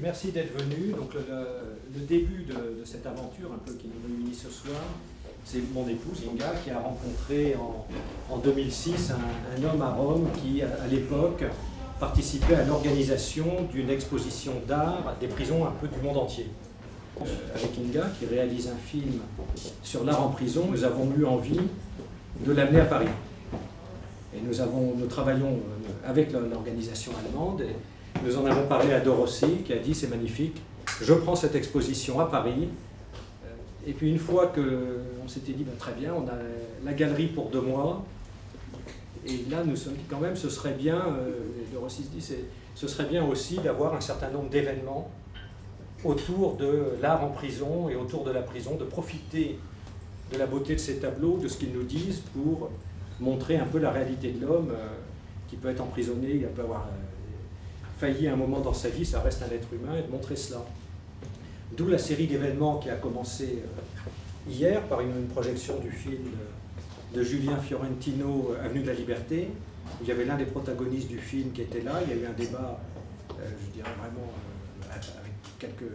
Merci d'être venu. Donc le début de cette aventure un peu qui nous réunit ce soir, c'est mon épouse Inga qui a rencontré en 2006 un homme à Rome qui, à l'époque, participait à l'organisation d'une exposition d'art des prisons un peu du monde entier. Avec Inga, qui réalise un film sur l'art en prison, nous avons eu envie de l'amener à Paris. Et nous travaillons avec l'organisation allemande et nous en avons parlé à Dorossi qui a dit c'est magnifique, je prends cette exposition à Paris. Et puis une fois qu'on s'était dit très bien, on a la galerie pour 2 mois. Et là nous sommes dit quand même ce serait bien, Dorossi se dit ce serait bien aussi d'avoir un certain nombre d'événements autour de l'art en prison et autour de la prison, de profiter de la beauté de ces tableaux, de ce qu'ils nous disent pour montrer un peu la réalité de l'homme qui peut être emprisonné, il peut avoir failli à un moment dans sa vie, ça reste un être humain, et de montrer cela. D'où la série d'événements qui a commencé hier par une projection du film de Julien Fiorentino, Avenue de la Liberté, où il y avait l'un des protagonistes du film qui était là, il y a eu un débat, je dirais vraiment, avec quelques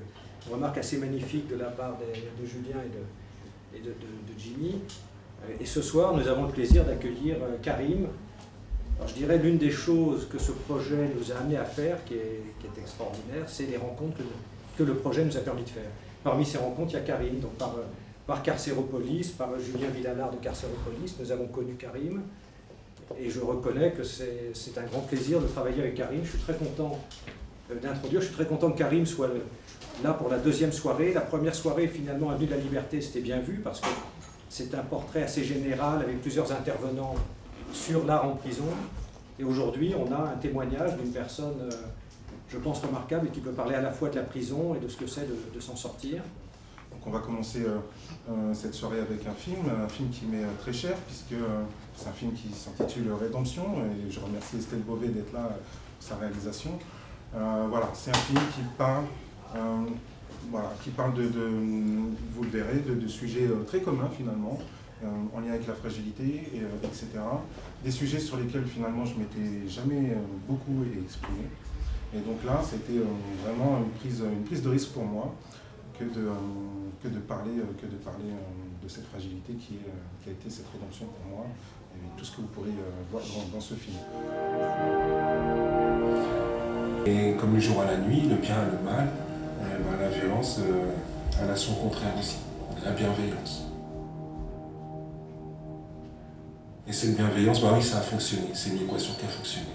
remarques assez magnifiques de la part de Julien et de Jimmy. Et ce soir, nous avons le plaisir d'accueillir Karim. Alors, je dirais l'une des choses que ce projet nous a amené à faire, qui est extraordinaire, c'est les rencontres que le projet nous a permis de faire. Parmi ces rencontres, il y a Karim, donc par Carcéropolis, par Julien Villalard de Carcéropolis, nous avons connu Karim. Et je reconnais que c'est un grand plaisir de travailler avec Karim. Je suis très content d'introduire, je suis très content que Karim soit là pour la 2e soirée. La première soirée, finalement, Avenue de la Liberté, c'était bien vu, parce que c'est un portrait assez général avec plusieurs intervenants sur l'art en prison. Et aujourd'hui, on a un témoignage d'une personne, je pense, remarquable et qui peut parler à la fois de la prison et de ce que c'est de s'en sortir. Donc on va commencer cette soirée avec un film qui m'est très cher, puisque c'est un film qui s'intitule Rédemption, et je remercie Estelle Beauvais d'être là pour sa réalisation. Voilà, c'est un film qui parle vous le verrez, de sujets très communs finalement, en lien avec la fragilité, etc. Des sujets sur lesquels finalement je m'étais jamais beaucoup exprimé. Et donc là, c'était vraiment une prise de risque pour moi que de parler de cette fragilité qui a été cette rédemption pour moi, et tout ce que vous pourrez voir dans ce film. Et comme le jour à la nuit, le bien et le mal, la violence, elle a son contraire aussi, la bienveillance. Et cette bienveillance, oui, ça a fonctionné, c'est une équation qui a fonctionné.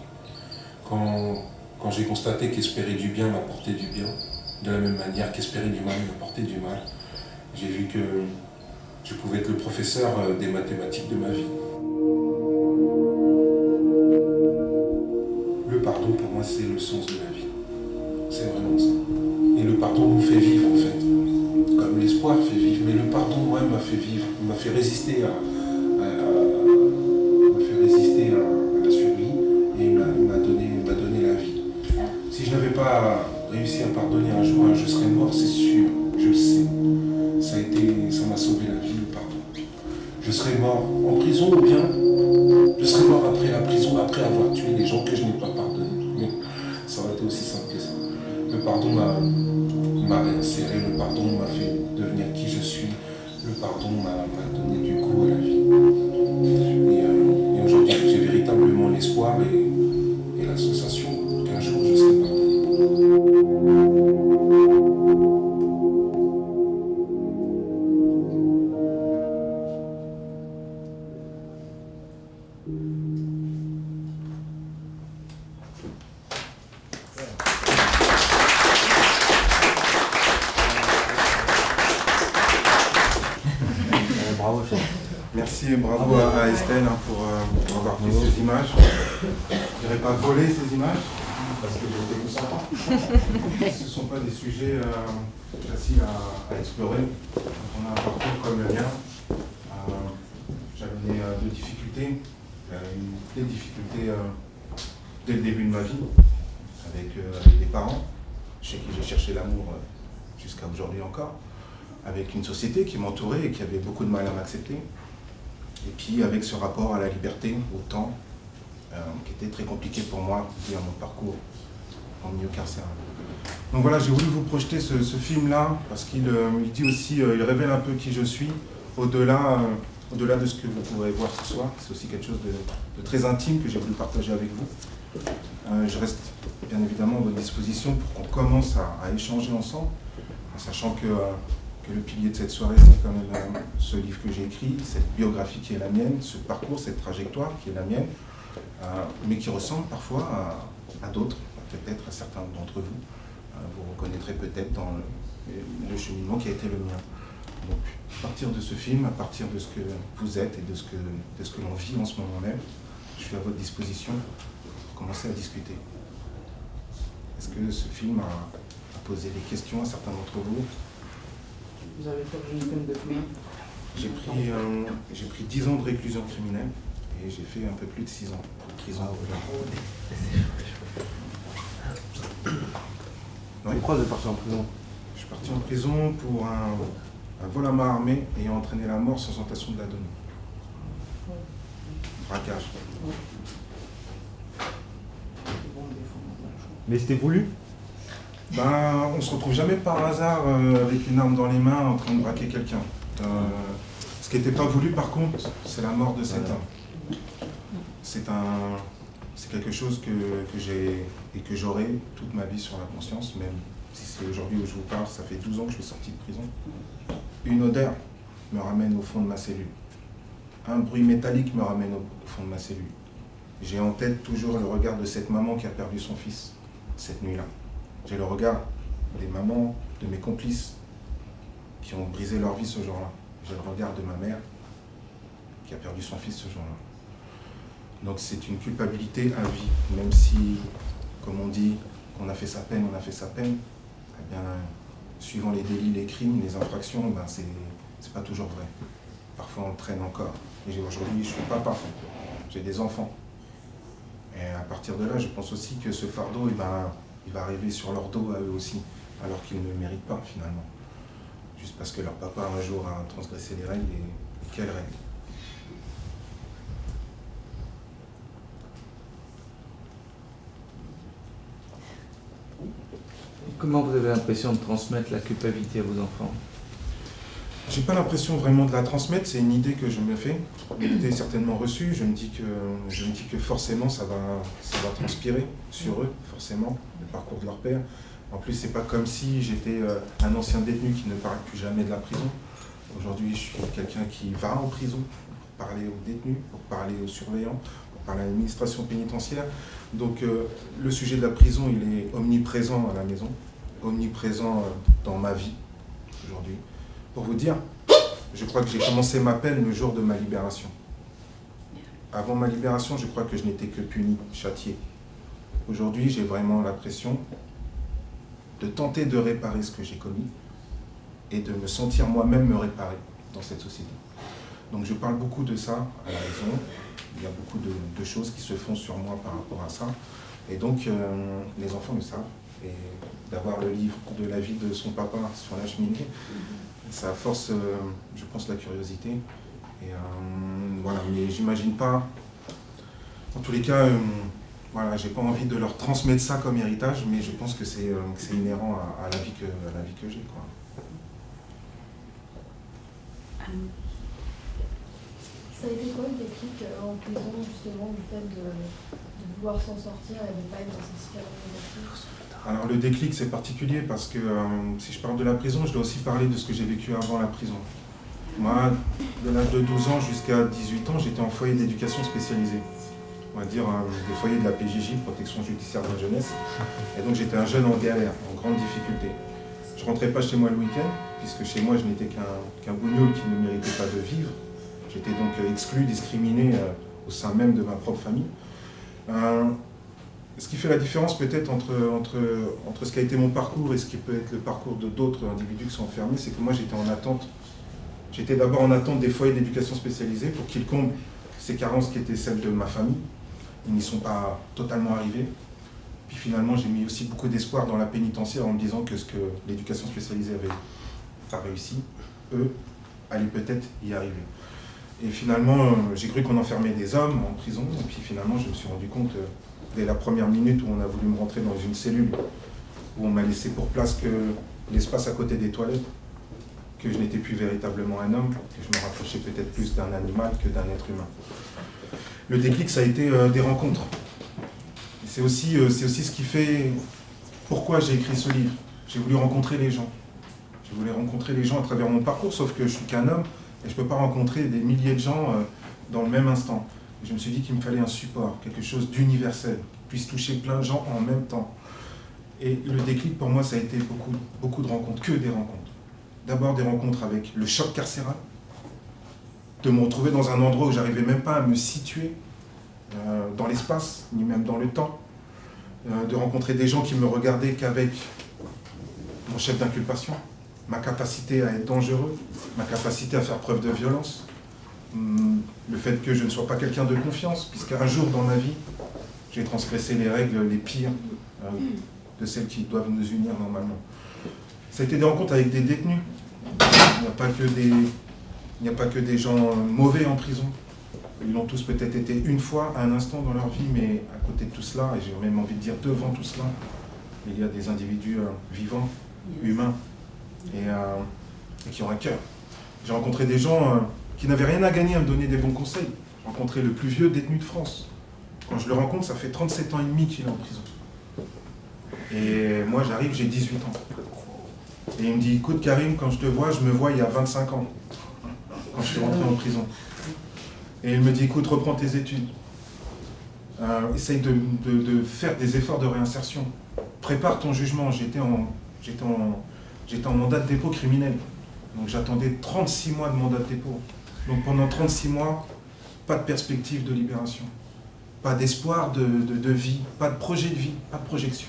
Quand j'ai constaté qu'espérer du bien m'apportait du bien, de la même manière qu'espérer du mal m'apportait du mal, j'ai vu que je pouvais être le professeur des mathématiques de ma vie. Le pardon, pour moi, c'est le sens de la vie. C'est vraiment ça. Et le pardon nous fait vivre, en fait. Comme l'espoir fait vivre. Mais le pardon, moi, m'a fait vivre. Il m'a fait résister à la survie. Et il m'a donné la vie. Si je n'avais pas réussi à pardonner un jour, je serais mort, c'est sûr. Je le sais. Ça m'a sauvé la vie, le pardon. Je serais mort en prison ou bien je serais mort après la prison, après avoir tué les gens que je n'ai pas pardonnés. Mais ça aurait été aussi simple que ça. Le pardon m'a réinséré, le pardon m'a fait devenir qui je suis, le pardon m'a donné du goût à la vie. Et aujourd'hui, j'ai véritablement l'espoir et la sensation qu'un jour je serai pardonné. Merci et bravo à Estelle pour avoir pris ces images. Je n'irai pas voler ces images, parce que j'étais consentant. Ce ne sont pas des sujets faciles à explorer. Quand on a un parcours comme le mien, j'avais deux difficultés. Des difficultés dès le début de ma vie, avec des parents, chez qui j'ai cherché l'amour jusqu'à aujourd'hui encore, avec une société qui m'entourait et qui avait beaucoup de mal à m'accepter. Et puis avec ce rapport à la liberté, au temps, qui était très compliqué pour moi, dans mon parcours en milieu carcéral. Donc voilà, j'ai voulu vous projeter ce film-là, parce qu'il dit aussi, il révèle un peu qui je suis, au-delà de ce que vous pourrez voir ce soir. C'est aussi quelque chose de très intime que j'ai voulu partager avec vous. Je reste bien évidemment à votre disposition pour qu'on commence à échanger ensemble, en sachant que le pilier de cette soirée, c'est quand même ce livre que j'ai écrit, cette biographie qui est la mienne, ce parcours, cette trajectoire qui est la mienne, mais qui ressemble parfois à d'autres, peut-être à certains d'entre vous. Vous reconnaîtrez peut-être dans le cheminement qui a été le mien. Donc, à partir de ce film, à partir de ce que vous êtes et de ce que l'on vit en ce moment même, je suis à votre disposition pour commencer à discuter. Est-ce que ce film a posé des questions à certains d'entre vous? Vous avez purgé une peine de combien? J'ai pris 10 ans de réclusion criminelle et j'ai fait un peu plus de 6 ans de prison. Pourquoi vous êtes parti en prison? Je suis parti en prison pour un vol à main armée ayant entraîné la mort sans tentation de la donner. Braquage. Mais c'était voulu? On ne se retrouve jamais par hasard avec une arme dans les mains en train de braquer quelqu'un. Ce qui n'était pas voulu par contre, c'est la mort de cet homme. C'est quelque chose que j'ai et que j'aurai toute ma vie sur la conscience, même si c'est aujourd'hui où je vous parle, ça fait 12 ans que je suis sorti de prison. Une odeur me ramène au fond de ma cellule. Un bruit métallique me ramène au fond de ma cellule. J'ai en tête toujours le regard de cette maman qui a perdu son fils cette nuit-là. J'ai le regard des mamans, de mes complices qui ont brisé leur vie ce jour-là. J'ai le regard de ma mère qui a perdu son fils ce jour-là. Donc c'est une culpabilité à vie, même si, comme on dit, qu'on a fait sa peine, on a fait sa peine. Eh bien, suivant les délits, les crimes, les infractions, c'est pas toujours vrai. Parfois on traîne encore. Et aujourd'hui, je suis papa, j'ai des enfants. Et à partir de là, je pense aussi que ce fardeau, il va arriver sur leur dos à eux aussi, alors qu'ils ne le méritent pas finalement. Juste parce que leur papa un jour a transgressé les règles, et quelles règles? Comment vous avez l'impression de transmettre la culpabilité à vos enfants? J'ai pas l'impression vraiment de la transmettre, c'est une idée que je me fais, une idée certainement reçue. Je me dis que forcément ça va transpirer sur eux, forcément, le parcours de leur père. En plus, c'est pas comme si j'étais un ancien détenu qui ne parle plus jamais de la prison. Aujourd'hui, je suis quelqu'un qui va en prison pour parler aux détenus, pour parler aux surveillants, pour parler à l'administration pénitentiaire. Donc le sujet de la prison, il est omniprésent à la maison, omniprésent dans ma vie aujourd'hui. Pour vous dire, je crois que j'ai commencé ma peine le jour de ma libération. Avant ma libération, je crois que je n'étais que puni, châtié. Aujourd'hui, j'ai vraiment l'impression de tenter de réparer ce que j'ai commis et de me sentir moi-même me réparer dans cette société. Donc je parle beaucoup de ça à la maison. Il y a beaucoup de choses qui se font sur moi par rapport à ça. Et donc, les enfants le savent. Et d'avoir le livre de la vie de son papa sur la cheminée, ça force, je pense, la curiosité. Et voilà, mais j'imagine pas. En tous les cas, voilà, j'ai pas envie de leur transmettre ça comme héritage, mais je pense que c'est inhérent à la vie que j'ai, quoi. Ça a été quoi le déclic en prison, justement, du fait de vouloir s'en sortir et de ne pas être dans cette spirale négative? Alors le déclic, c'est particulier parce que si je parle de la prison, je dois aussi parler de ce que j'ai vécu avant la prison. Moi, de l'âge de 12 ans jusqu'à 18 ans, j'étais en foyer d'éducation spécialisée. On va dire des foyers de la PJJ, Protection Judiciaire de la Jeunesse. Et donc j'étais un jeune en galère, en grande difficulté. Je rentrais pas chez moi le week-end, puisque chez moi je n'étais qu'un bougnoul qui ne méritait pas de vivre. J'étais donc exclu, discriminé au sein même de ma propre famille. Ce qui fait la différence peut-être entre ce qui a été mon parcours et ce qui peut être le parcours de d'autres individus qui sont enfermés, c'est que moi j'étais en attente. J'étais d'abord en attente des foyers d'éducation spécialisés pour qu'ils comblent ces carences qui étaient celles de ma famille. Ils n'y sont pas totalement arrivés. Puis finalement, j'ai mis aussi beaucoup d'espoir dans la pénitentiaire en me disant que ce que l'éducation spécialisée avait pas réussi, eux allaient peut-être y arriver. Et finalement, j'ai cru qu'on enfermait des hommes en prison, et puis finalement, je me suis rendu compte dès la première minute où on a voulu me rentrer dans une cellule, où on m'a laissé pour place que l'espace à côté des toilettes, que je n'étais plus véritablement un homme, que je me rapprochais peut-être plus d'un animal que d'un être humain. Le déclic, ça a été des rencontres. C'est aussi ce qui fait pourquoi j'ai écrit ce livre. J'ai voulu rencontrer les gens. J'ai voulu rencontrer les gens à travers mon parcours, sauf que je suis qu'un homme et je ne peux pas rencontrer des milliers de gens dans le même instant. Et je me suis dit qu'il me fallait un support, quelque chose d'universel, qui puisse toucher plein de gens en même temps. Et le déclic pour moi, ça a été beaucoup de rencontres, que des rencontres. D'abord des rencontres avec le choc carcéral, de me retrouver dans un endroit où j'arrivais même pas à me situer dans l'espace, ni même dans le temps, de rencontrer des gens qui me regardaient qu'avec mon chef d'inculpation, ma capacité à être dangereux, ma capacité à faire preuve de violence, le fait que je ne sois pas quelqu'un de confiance, puisqu'un jour dans ma vie, j'ai transgressé les règles les pires de celles qui doivent nous unir normalement. Ça a été des rencontres avec des détenus. Il n'y a pas que des gens mauvais en prison. Ils l'ont tous peut-être été une fois, à un instant dans leur vie, mais à côté de tout cela, et j'ai même envie de dire devant tout cela, il y a des individus vivants, humains, et qui ont un cœur. J'ai rencontré des gens qui n'avaient rien à gagner à me donner des bons conseils. J'ai rencontré le plus vieux détenu de France. Quand je le rencontre, ça fait 37 ans et demi qu'il est en prison. Et moi, j'arrive, j'ai 18 ans. Et il me dit, écoute Karim, quand je te vois, je me vois il y a 25 ans, quand je suis rentré en prison. Et il me dit, écoute, reprends tes études. Essaye de faire des efforts de réinsertion. Prépare ton jugement. J'étais en mandat de dépôt criminel. Donc j'attendais 36 mois de mandat de dépôt. Donc pendant 36 mois, pas de perspective de libération. Pas d'espoir de vie, pas de projet de vie, pas de projection.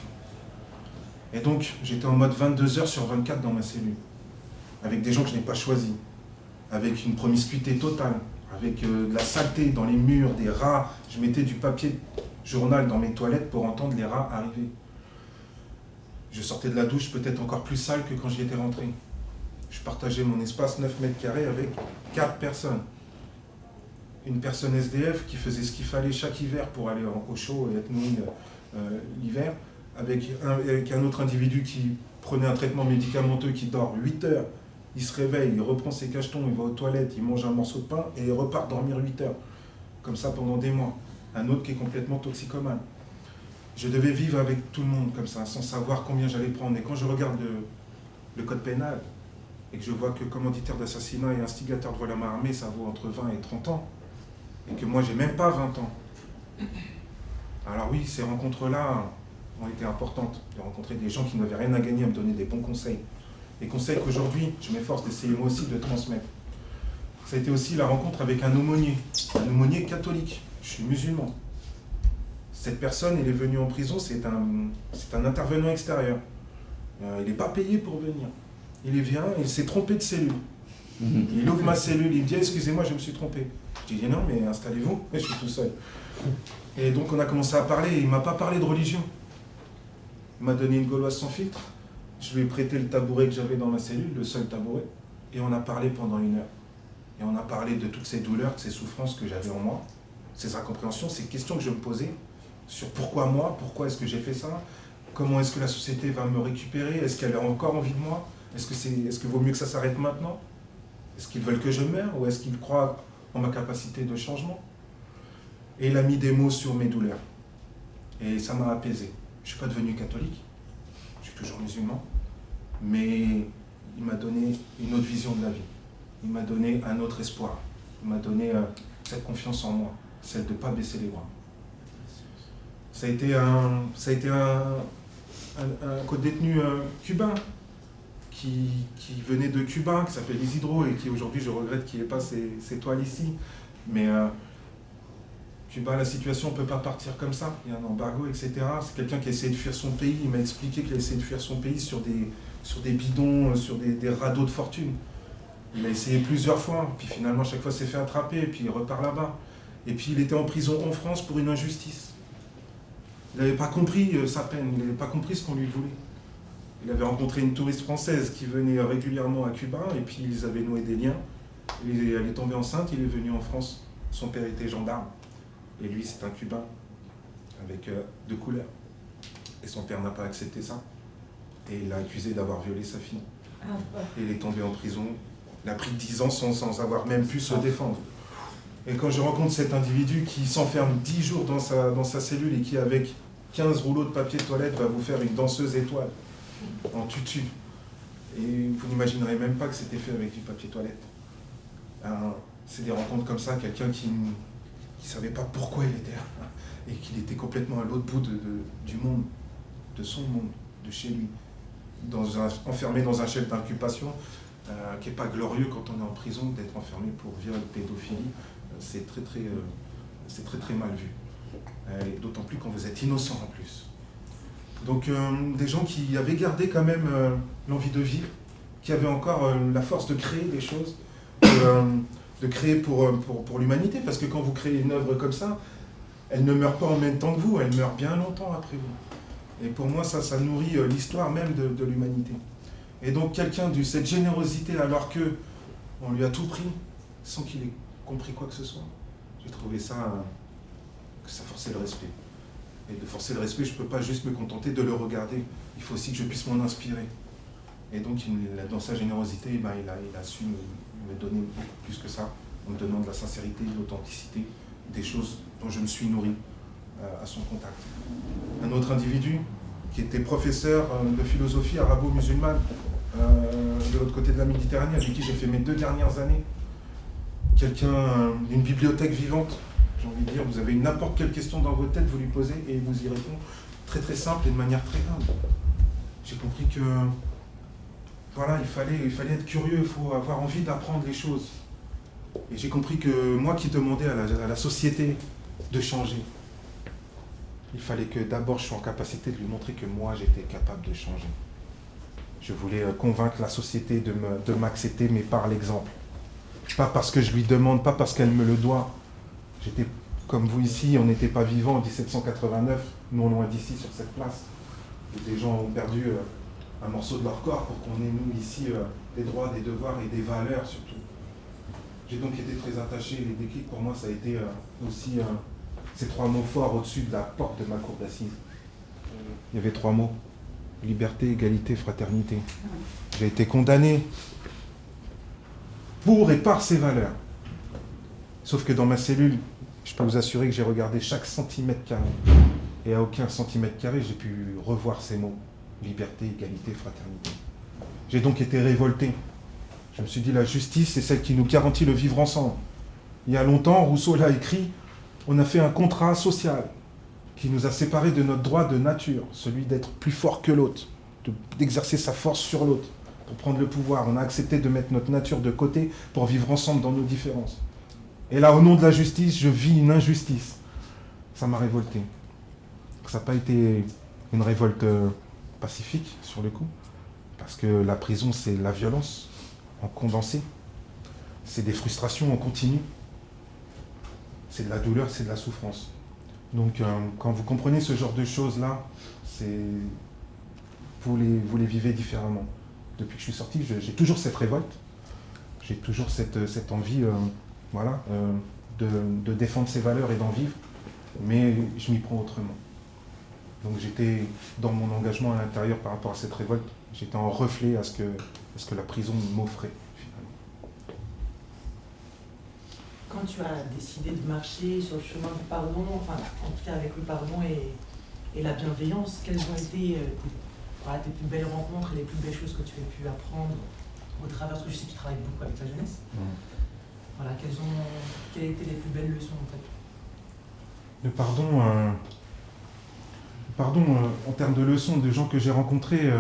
Et donc j'étais en mode 22 heures sur 24 dans ma cellule. Avec des gens que je n'ai pas choisis. Avec une promiscuité totale. Avec de la saleté dans les murs, des rats. Je mettais du papier journal dans mes toilettes pour entendre les rats arriver. Je sortais de la douche peut-être encore plus sale que quand j'y étais rentré. Je partageais mon espace 9 mètres carrés avec 4 personnes. Une personne SDF qui faisait ce qu'il fallait chaque hiver pour aller au chaud et être nourri l'hiver, avec un autre individu qui prenait un traitement médicamenteux, qui dort 8 heures. Il se réveille, il reprend ses cachetons, il va aux toilettes, il mange un morceau de pain et il repart dormir 8 heures. Comme ça pendant des mois. Un autre qui est complètement toxicomane. Je devais vivre avec tout le monde comme ça, sans savoir combien j'allais prendre. Et quand je regarde le code pénal, et que je vois que commanditaire d'assassinat et instigateur de vol à main armée, ça vaut entre 20 et 30 ans, et que moi j'ai même pas 20 ans. Alors oui, ces rencontres-là ont été importantes, de rencontrer des gens qui n'avaient rien à gagner à me donner des bons conseils. Des conseils qu'aujourd'hui, je m'efforce d'essayer moi aussi de transmettre. Ça a été aussi la rencontre avec un aumônier catholique. Je suis musulman. Cette personne, elle est venue en prison, c'est un intervenant extérieur. Il n'est pas payé pour venir. Il vient, il s'est trompé de cellule. Il ouvre ma cellule, il me dit « Excusez-moi, je me suis trompé ». Je dis « Non, mais installez-vous, je suis tout seul ». Et donc on a commencé à parler, et il ne m'a pas parlé de religion. Il m'a donné une gauloise sans filtre. Je lui ai prêté le tabouret que j'avais dans ma cellule, le seul tabouret, et on a parlé pendant 1 heure. Et on a parlé de toutes ces douleurs, de ces souffrances que j'avais en moi, ces incompréhensions, ces questions que je me posais sur pourquoi moi, pourquoi est-ce que j'ai fait ça, comment est-ce que la société va me récupérer, est-ce qu'elle a encore envie de moi, est-ce que vaut mieux que ça s'arrête maintenant, est-ce qu'ils veulent que je meure ou est-ce qu'ils croient en ma capacité de changement. Et il a mis des mots sur mes douleurs. Et ça m'a apaisé. Je ne suis pas devenu catholique, je suis toujours musulman, mais il m'a donné une autre vision de la vie. Il m'a donné un autre espoir. Il m'a donné cette confiance en moi, celle de ne pas baisser les bras. Ça a été un co-détenu cubain qui venait de Cuba, qui s'appelle Isidro et qui aujourd'hui, je regrette qu'il n'ait pas ses toiles ici. Mais Cuba, la situation ne peut pas partir comme ça. Il y a un embargo, etc. C'est quelqu'un qui a essayé de fuir son pays. Il m'a expliqué qu'il a essayé de fuir son pays sur des bidons, sur des radeaux de fortune. Il a essayé plusieurs fois, puis finalement, chaque fois, s'est fait attraper, et puis il repart là-bas. Et puis il était en prison en France pour une injustice. Il n'avait pas compris sa peine, il n'avait pas compris ce qu'on lui voulait. Il avait rencontré une touriste française qui venait régulièrement à Cuba, et puis ils avaient noué des liens. Et elle est tombée enceinte, il est venu en France. Son père était gendarme, et lui c'est un Cubain. avec 2 couleurs. Et son père n'a pas accepté ça. Et il l'a accusé d'avoir violé sa fille. Et il est tombé en prison. Il a pris 10 ans sans avoir même pu se défendre. Et quand je rencontre cet individu qui s'enferme 10 jours dans sa cellule et qui, avec 15 rouleaux de papier de toilette, va vous faire une danseuse étoile en tutu. Et vous n'imaginerez même pas que c'était fait avec du papier toilette. C'est des rencontres comme ça, quelqu'un qui ne savait pas pourquoi il était là et qu'il était complètement à l'autre bout du monde, de son monde, de chez lui, enfermé dans un chef d'inculpation qui n'est pas glorieux quand on est en prison, d'être enfermé pour viol, pédophilie. C'est très mal vu. Et d'autant plus quand vous êtes innocent en plus. Donc des gens qui avaient gardé quand même l'envie de vivre, qui avaient encore la force de créer des choses, de créer pour l'humanité, parce que quand vous créez une œuvre comme ça, elle ne meurt pas en même temps que vous, elle meurt bien longtemps après vous. Et pour moi, ça nourrit l'histoire même de l'humanité. Et donc quelqu'un de cette générosité, alors qu'on lui a tout pris, sans qu'il ait compris quoi que ce soit, j'ai trouvé ça, que ça forçait le respect. Et de forcer le respect, je ne peux pas juste me contenter de le regarder, il faut aussi que je puisse m'en inspirer. Et donc dans sa générosité, il a su me donner beaucoup plus que ça, en me donnant de la sincérité, de l'authenticité, des choses dont je me suis nourri à son contact. Un autre individu qui était professeur de philosophie arabo-musulmane de l'autre côté de la Méditerranée, avec qui j'ai fait mes 2 dernières années. Quelqu'un d'une bibliothèque vivante, j'ai envie de dire, vous avez n'importe quelle question dans votre tête, vous lui posez et il vous y répond très très simple et de manière très humble. J'ai compris que voilà, il fallait être curieux, il faut avoir envie d'apprendre les choses. Et j'ai compris que moi qui demandais à la société de changer, il fallait que d'abord je sois en capacité de lui montrer que moi j'étais capable de changer. Je voulais convaincre la société de m'accepter, mais par l'exemple. Pas parce que je lui demande, pas parce qu'elle me le doit. J'étais comme vous ici, on n'était pas vivants en 1789, non loin d'ici sur cette place. Des gens ont perdu un morceau de leur corps pour qu'on ait nous ici des droits, des devoirs et des valeurs surtout. J'ai donc été très attaché, les déclics pour moi ça a été aussi ces 3 mots forts au-dessus de la porte de ma cour d'assises. Il y avait 3 mots, liberté, égalité, fraternité. J'ai été condamné pour et par ces valeurs. Sauf que dans ma cellule, je peux vous assurer que j'ai regardé chaque centimètre carré. Et à aucun centimètre carré, j'ai pu revoir ces mots. Liberté, égalité, fraternité. J'ai donc été révolté. Je me suis dit, la justice, c'est celle qui nous garantit le vivre ensemble. Il y a longtemps, Rousseau l'a écrit, on a fait un contrat social qui nous a séparés de notre droit de nature, celui d'être plus fort que l'autre, d'exercer sa force sur l'autre, pour prendre le pouvoir. On a accepté de mettre notre nature de côté pour vivre ensemble dans nos différences. Et là, au nom de la justice, je vis une injustice. Ça m'a révolté. Ça n'a pas été une révolte pacifique, sur le coup, parce que la prison, c'est la violence en condensé, c'est des frustrations en continu, c'est de la douleur, c'est de la souffrance. Donc, quand vous comprenez ce genre de choses-là, vous les vivez différemment. Depuis que je suis sorti, j'ai toujours cette révolte, j'ai toujours cette envie de défendre ces valeurs et d'en vivre, mais je m'y prends autrement. Donc j'étais dans mon engagement à l'intérieur par rapport à cette révolte, j'étais en reflet à ce que la prison m'offrait finalement. Quand tu as décidé de marcher sur le chemin du pardon, enfin en tout cas avec le pardon et la bienveillance, quelles ont été tes plus belles rencontres et les plus belles choses que tu as pu apprendre au travers, parce que je sais que tu travailles beaucoup avec la jeunesse. Voilà, quelles étaient les plus belles leçons en fait? Le pardon, en termes de leçons, de gens que j'ai rencontrés,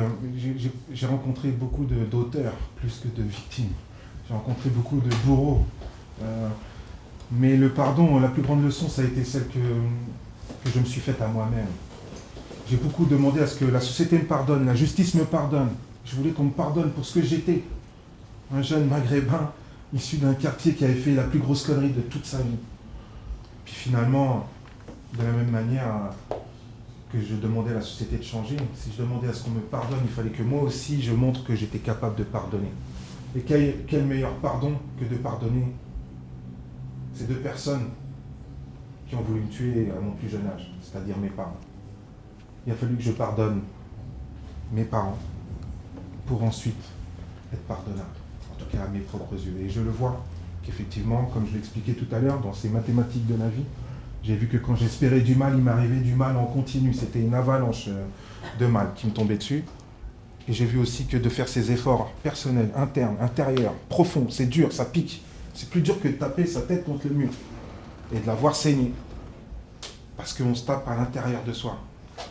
j'ai rencontré beaucoup d'auteurs plus que de victimes. J'ai rencontré beaucoup de bourreaux. Mais le pardon, la plus grande leçon, ça a été celle que je me suis faite à moi-même. J'ai beaucoup demandé à ce que la société me pardonne, la justice me pardonne. Je voulais qu'on me pardonne pour ce que j'étais. Un jeune maghrébin issu d'un quartier qui avait fait la plus grosse connerie de toute sa vie. Puis finalement, de la même manière que je demandais à la société de changer, si je demandais à ce qu'on me pardonne, il fallait que moi aussi je montre que j'étais capable de pardonner. Et quel meilleur pardon que de pardonner ces 2 personnes qui ont voulu me tuer à mon plus jeune âge, c'est-à-dire mes parents. Il a fallu que je pardonne mes parents pour ensuite être pardonnable, en tout cas à mes propres yeux. Et je le vois qu'effectivement, comme je l'expliquais tout à l'heure, dans ces mathématiques de la vie, j'ai vu que quand j'espérais du mal, il m'arrivait du mal en continu. C'était une avalanche de mal qui me tombait dessus. Et j'ai vu aussi que de faire ces efforts personnels, internes, intérieurs, profonds, c'est dur, ça pique. C'est plus dur que de taper sa tête contre le mur et de la voir saigner. Parce qu'on se tape à l'intérieur de soi.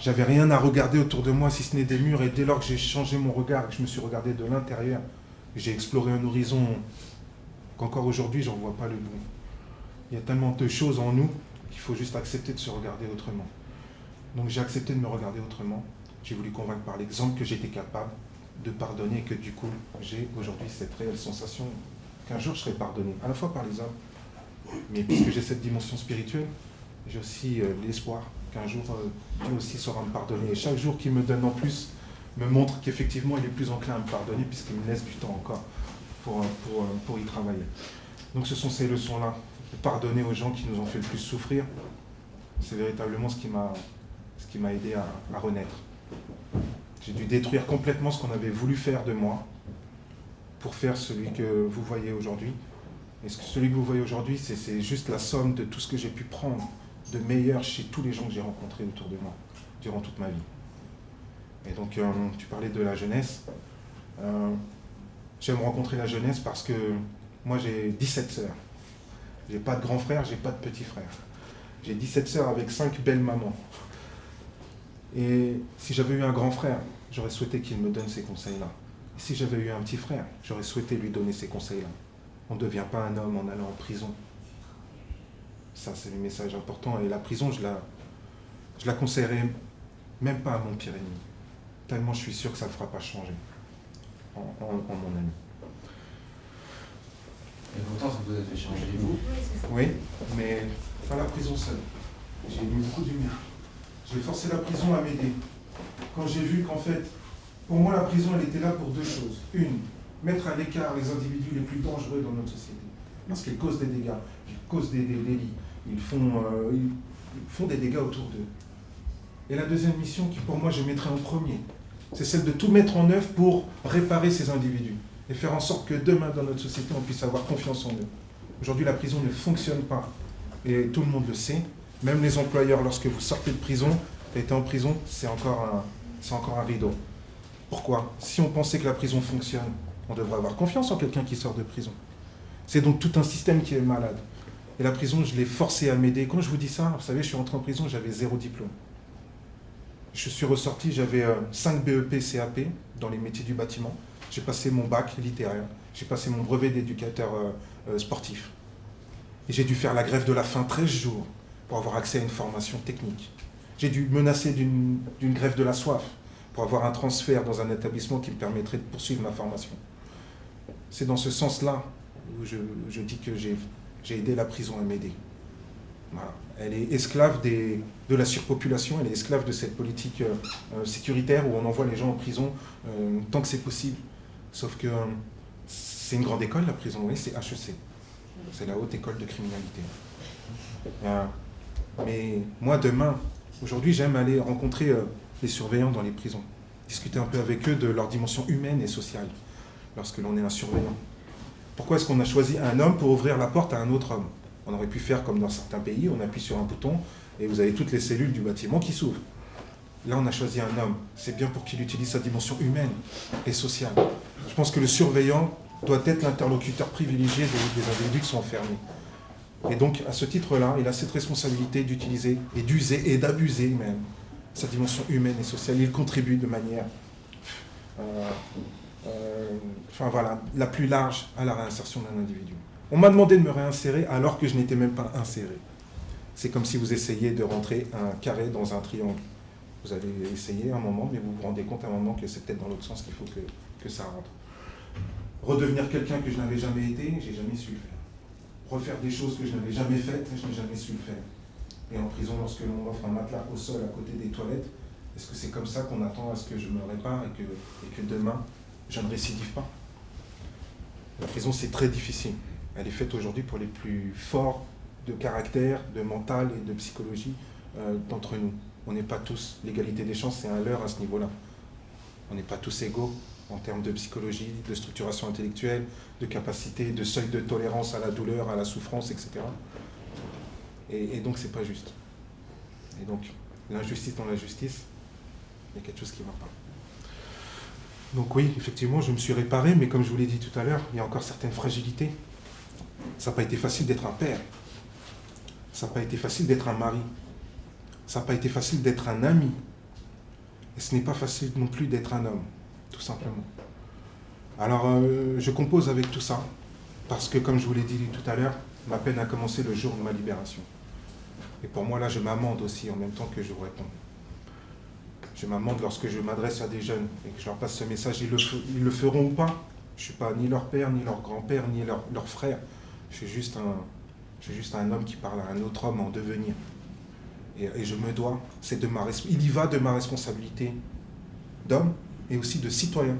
J'avais rien à regarder autour de moi si ce n'est des murs. Et dès lors que j'ai changé mon regard, que je me suis regardé de l'intérieur, j'ai exploré un horizon qu'encore aujourd'hui, j'en vois pas le bout. Il y a tellement de choses en nous qu'il faut juste accepter de se regarder autrement. Donc j'ai accepté de me regarder autrement. J'ai voulu convaincre par l'exemple que j'étais capable de pardonner et que du coup, j'ai aujourd'hui cette réelle sensation qu'un jour je serai pardonné, à la fois par les hommes, mais puisque j'ai cette dimension spirituelle, j'ai aussi l'espoir qu'un jour Dieu aussi saura me pardonner. Et chaque jour qu'il me donne en plus me montre qu'effectivement il est plus enclin à me pardonner puisqu'il me laisse du temps encore pour y travailler. Donc ce sont ces leçons-là, de pardonner aux gens qui nous ont fait le plus souffrir, c'est véritablement ce qui m'a aidé à renaître. J'ai dû détruire complètement ce qu'on avait voulu faire de moi pour faire celui que vous voyez aujourd'hui. Et celui que vous voyez aujourd'hui, c'est juste la somme de tout ce que j'ai pu prendre de meilleur chez tous les gens que j'ai rencontrés autour de moi durant toute ma vie. Et donc, tu parlais de la jeunesse. J'aime rencontrer la jeunesse parce que moi, j'ai 17 sœurs. J'ai pas de grand frère, j'ai pas de petit frère. J'ai 17 sœurs avec 5 belles mamans. Et si j'avais eu un grand frère, j'aurais souhaité qu'il me donne ces conseils-là. Et si j'avais eu un petit frère, j'aurais souhaité lui donner ces conseils-là. On ne devient pas un homme en allant en prison. Ça, c'est le message important. Et la prison, je la conseillerais même pas à mon pire ennemi. Tellement je suis sûr que ça ne le fera pas changer en mon ami. Et pourtant, ça vous a fait changer, vous. Oui, mais pas la prison seule. J'ai mis beaucoup de lumière. J'ai forcé la prison à m'aider. Quand j'ai vu qu'en fait, pour moi, la prison, elle était là pour deux choses. Une, mettre à l'écart les individus les plus dangereux dans notre société. Parce qu'ils causent des dégâts, ils causent des délits, ils font des dégâts autour d'eux. Et la deuxième mission, qui pour moi, je mettrais en premier, c'est celle de tout mettre en œuvre pour réparer ces individus et faire en sorte que demain, dans notre société, on puisse avoir confiance en eux. Aujourd'hui, la prison ne fonctionne pas. Et tout le monde le sait. Même les employeurs, lorsque vous sortez de prison, être en prison, c'est encore un rideau. Pourquoi? Si on pensait que la prison fonctionne, on devrait avoir confiance en quelqu'un qui sort de prison. C'est donc tout un système qui est malade. Et la prison, je l'ai forcé à m'aider. Quand je vous dis ça, vous savez, je suis rentré en prison, j'avais 0 diplôme. Je suis ressorti, j'avais 5 BEP, CAP dans les métiers du bâtiment. J'ai passé mon bac littéraire. J'ai passé mon brevet d'éducateur sportif. Et j'ai dû faire la grève de la faim 13 jours pour avoir accès à une formation technique. J'ai dû menacer d'une grève de la soif pour avoir un transfert dans un établissement qui me permettrait de poursuivre ma formation. C'est dans ce sens-là où je dis que j'ai aidé la prison à m'aider. Voilà. Elle est esclave de la surpopulation, elle est esclave de cette politique sécuritaire où on envoie les gens en prison tant que c'est possible. Sauf que c'est une grande école, la prison, oui, c'est HEC. C'est la haute école de criminalité. Mais moi, demain, aujourd'hui, j'aime aller rencontrer les surveillants dans les prisons, discuter un peu avec eux de leur dimension humaine et sociale, lorsque l'on est un surveillant. Pourquoi est-ce qu'on a choisi un homme pour ouvrir la porte à un autre homme? On aurait pu faire comme dans certains pays, on appuie sur un bouton et vous avez toutes les cellules du bâtiment qui s'ouvrent. Là, on a choisi un homme. C'est bien pour qu'il utilise sa dimension humaine et sociale. Je pense que le surveillant doit être l'interlocuteur privilégié des individus qui sont enfermés. Et donc, à ce titre-là, il a cette responsabilité d'utiliser et d'user et d'abuser même sa dimension humaine et sociale. Il contribue de manière la plus large à la réinsertion d'un individu. On m'a demandé de me réinsérer alors que je n'étais même pas inséré. C'est comme si vous essayiez de rentrer un carré dans un triangle. Vous allez essayer un moment, mais vous vous rendez compte à un moment que c'est peut-être dans l'autre sens qu'il faut que ça rentre. Redevenir quelqu'un que je n'avais jamais été, j'ai jamais su le faire. Refaire des choses que je n'avais jamais faites, je n'ai jamais su le faire. Et en prison, lorsque l'on offre un matelas au sol à côté des toilettes, est-ce que c'est comme ça qu'on attend à ce que je me répare et que demain, je ne récidive pas? La prison, c'est très difficile. Elle est faite aujourd'hui pour les plus forts de caractère, de mental et de psychologie d'entre nous. On n'est pas tous, l'égalité des chances, c'est un leurre à ce niveau-là. On n'est pas tous égaux en termes de psychologie, de structuration intellectuelle, de capacité, de seuil de tolérance à la douleur, à la souffrance, etc. Et donc, c'est pas juste. Et donc, l'injustice dans la justice, il y a quelque chose qui ne va pas. Donc oui, effectivement, je me suis réparé, mais comme je vous l'ai dit tout à l'heure, il y a encore certaines fragilités. Ça n'a pas été facile d'être un père. Ça n'a pas été facile d'être un mari. Ça n'a pas été facile d'être un ami. Et ce n'est pas facile non plus d'être un homme, tout simplement. Alors, je compose avec tout ça, parce que, comme je vous l'ai dit tout à l'heure, ma peine a commencé le jour de ma libération. Et pour moi, là, je m'amende aussi, en même temps que je vous réponds. Je m'amende lorsque je m'adresse à des jeunes et que je leur passe ce message. Ils le feront ou pas. Je ne suis pas ni leur père, ni leur grand-père, ni leur frère. Je suis juste un homme qui parle à un autre homme en devenir. Et je me dois, il y va de ma responsabilité d'homme et aussi de citoyen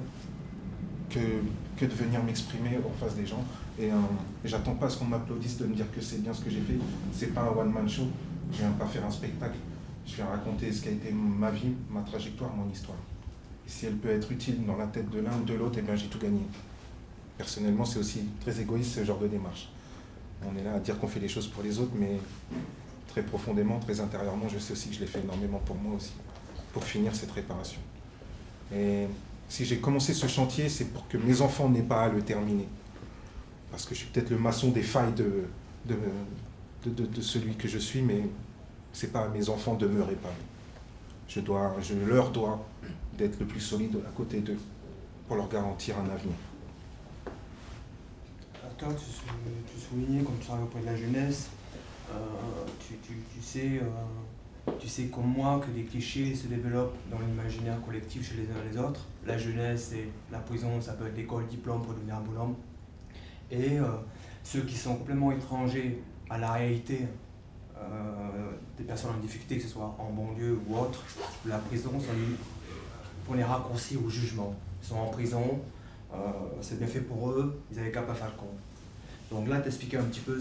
que de venir m'exprimer en face des gens. Et j'attends pas à ce qu'on m'applaudisse de me dire que c'est bien ce que j'ai fait. C'est pas un one-man show. Je viens pas faire un spectacle. Je viens raconter ce qu'a été ma vie, ma trajectoire, mon histoire. Et si elle peut être utile dans la tête de l'un ou de l'autre, eh bien j'ai tout gagné. Personnellement, c'est aussi très égoïste ce genre de démarche. On est là à dire qu'on fait les choses pour les autres, mais très profondément, très intérieurement, je sais aussi que je l'ai fait énormément pour moi aussi, pour finir cette réparation. Et si j'ai commencé ce chantier, c'est pour que mes enfants n'aient pas à le terminer. Parce que je suis peut-être le maçon des failles de celui que je suis, mais c'est pas à mes enfants de me réparer. Je leur dois d'être le plus solide à côté d'eux pour leur garantir un avenir. Toi, tu soulignais, comme tu travailles auprès de la jeunesse, tu sais comme moi que des clichés se développent dans l'imaginaire collectif chez les uns et les autres. La jeunesse et la prison, ça peut être l'école, diplôme pour devenir un bonhomme. Et ceux qui sont complètement étrangers à la réalité des personnes en difficulté, que ce soit en banlieue ou autre, la prison font les raccourcis au jugement. Ils sont en prison, c'est bien fait pour eux, ils n'avaient qu'à pas faire le con. Donc là, t'expliquais un petit peu